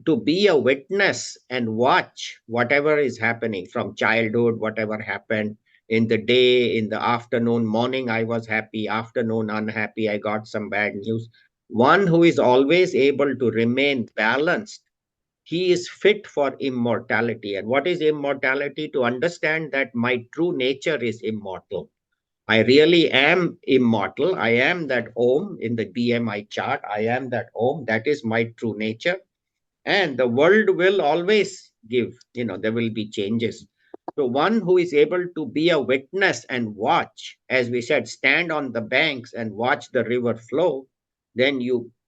To be a witness and watch whatever is happening from childhood, whatever happened in the day, in the afternoon, morning I was happy, afternoon unhappy, I got some bad news. One who is always able to remain balanced, he is fit for immortality. And what is immortality? To understand that my true nature is immortal. I really am immortal. I am that Om in the BMI chart. I am that Om. That is my true nature. And the world will always give, there will be changes. So one who is able to be a witness and watch, as we said, stand on the banks and watch the river flow, then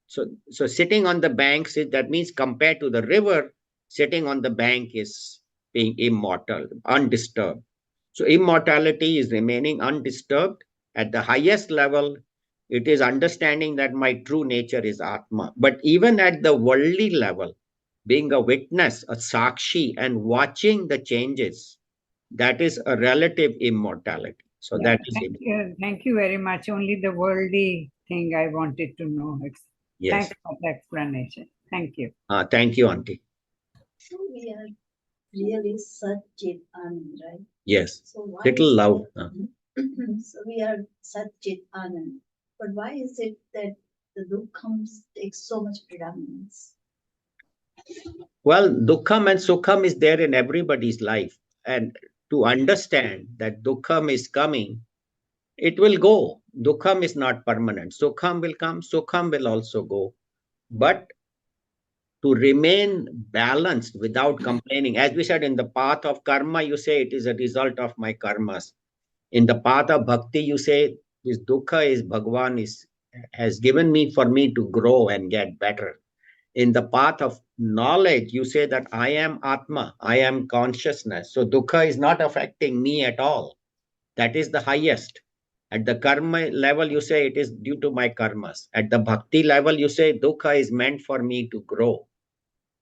so sitting on the banks, that means compared to the river, sitting on the bank is being immortal, undisturbed. So immortality is remaining undisturbed. At the highest level, it is understanding that my true nature is Atma. But even at the worldly level, being a witness, a sakshi, and watching the changes, that is a relative immortality. So that is
thank you very much. Only the worldly thing I wanted to know.
Yes.
Thanks for the explanation. Thank you.
Thank you, Auntie.
So we are really Satchit Anand, right?
Yes.
So why
little loud.
So we are Satchit Anand. But why is it that the Dukkham takes so much predominance?
Well, Dukkham and Sukham is there in everybody's life. And to understand that Dukkham is coming, it will go. Dukkham is not permanent. Sukham will come, Sukham will also go. But to remain balanced without complaining, as we said, in the path of karma, you say it is a result of my karmas. In the path of bhakti, you say this dukkha is Bhagwan has given me for me to grow and get better. In the path of knowledge, you say that I am Atma, I am consciousness. So dukkha is not affecting me at all. That is the highest. At the karma level, you say it is due to my karmas. At the bhakti level, you say dukkha is meant for me to grow.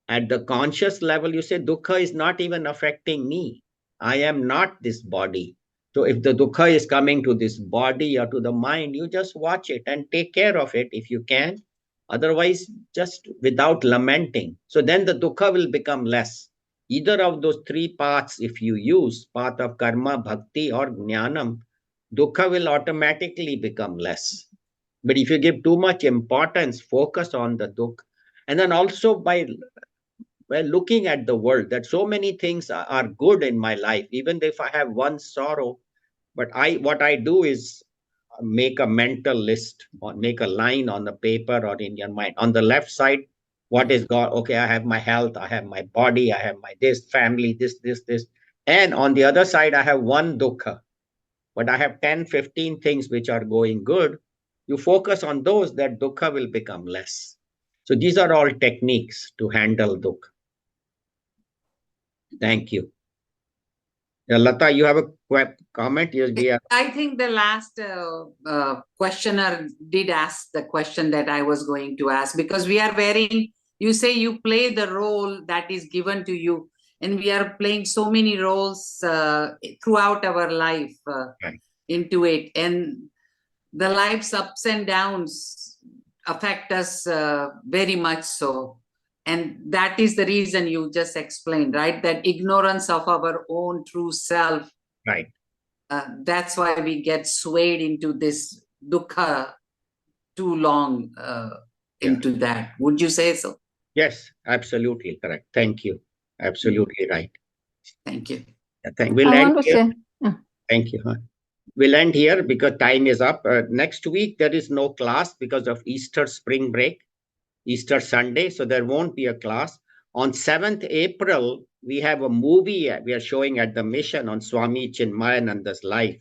At the conscious level, you say dukkha is not even affecting me. I am not this body. So if the dukkha is coming to this body or to the mind, you just watch it and take care of it if you can. Otherwise, just without lamenting. So then the dukkha will become less. Either of those three paths, if you use, path of karma, bhakti, or jnanam, dukkha will automatically become less. But if you give too much importance, focus on the dukkha, and then also by looking at the world, that so many things are good in my life, even if I have one sorrow, but what I do is make a mental list or make a line on the paper or in your mind. On the left side, what is God? Okay, I have my health, I have my body, I have my this family, this. And on the other side, I have one dukkha, but I have 10, 15 things which are going good. You focus on those, that dukkha will become less. So these are all techniques to handle dukkha. Thank you. Lata, you have a comment? Yes,
I think the last questioner did ask the question that I was going to ask, because we are wearing, you say you play the role that is given to you, and we are playing so many roles throughout our life into it. And the life's ups and downs affect us very much so. And that is the reason you just explained, right? That ignorance of our own true self.
Right.
That's why we get swayed into this dukkha too long into that. Would you say so?
Yes, absolutely correct. Thank you. Absolutely right.
Thank you.
We'll
I
end
want to
here.
say,
Thank you. We'll end here because time is up. Next week, there is no class because of Easter spring break, Easter Sunday. So there won't be a class. On 7th April, we have a movie we are showing at the mission on Swami Chinmayananda's life.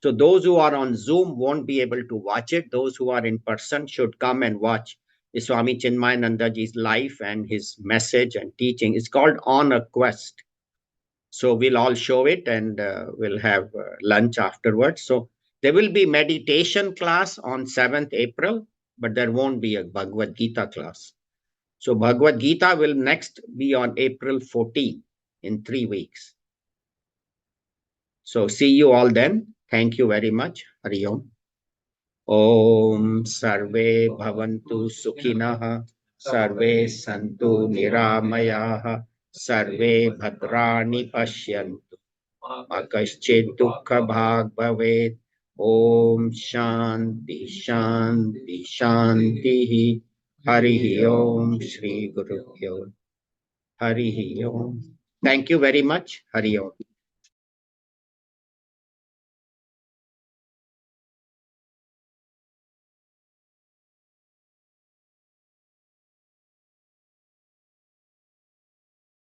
So those who are on Zoom won't be able to watch it. Those who are in person should come and watch Swami Chinmayanandaji's life and his message and teaching. It's called On a Quest. So we'll all show it, and we'll have lunch afterwards. So there will be meditation class on 7th April, but there won't be a Bhagavad Gita class. So Bhagavad Gita will next be on April 14 in 3 weeks. So see you all then. Thank you very much. Hari Om. Om Sarve Bhavantu Sukhinah, Sarve Santu Niramayah, Sarve Bhadrani Pashyantu, Makaschid Dukkha Bhag Bhavet. Om Shanti Shanti Shanti. Hari Om Shri Guru Pyo. Hari Om. Thank you very much. Hari Om.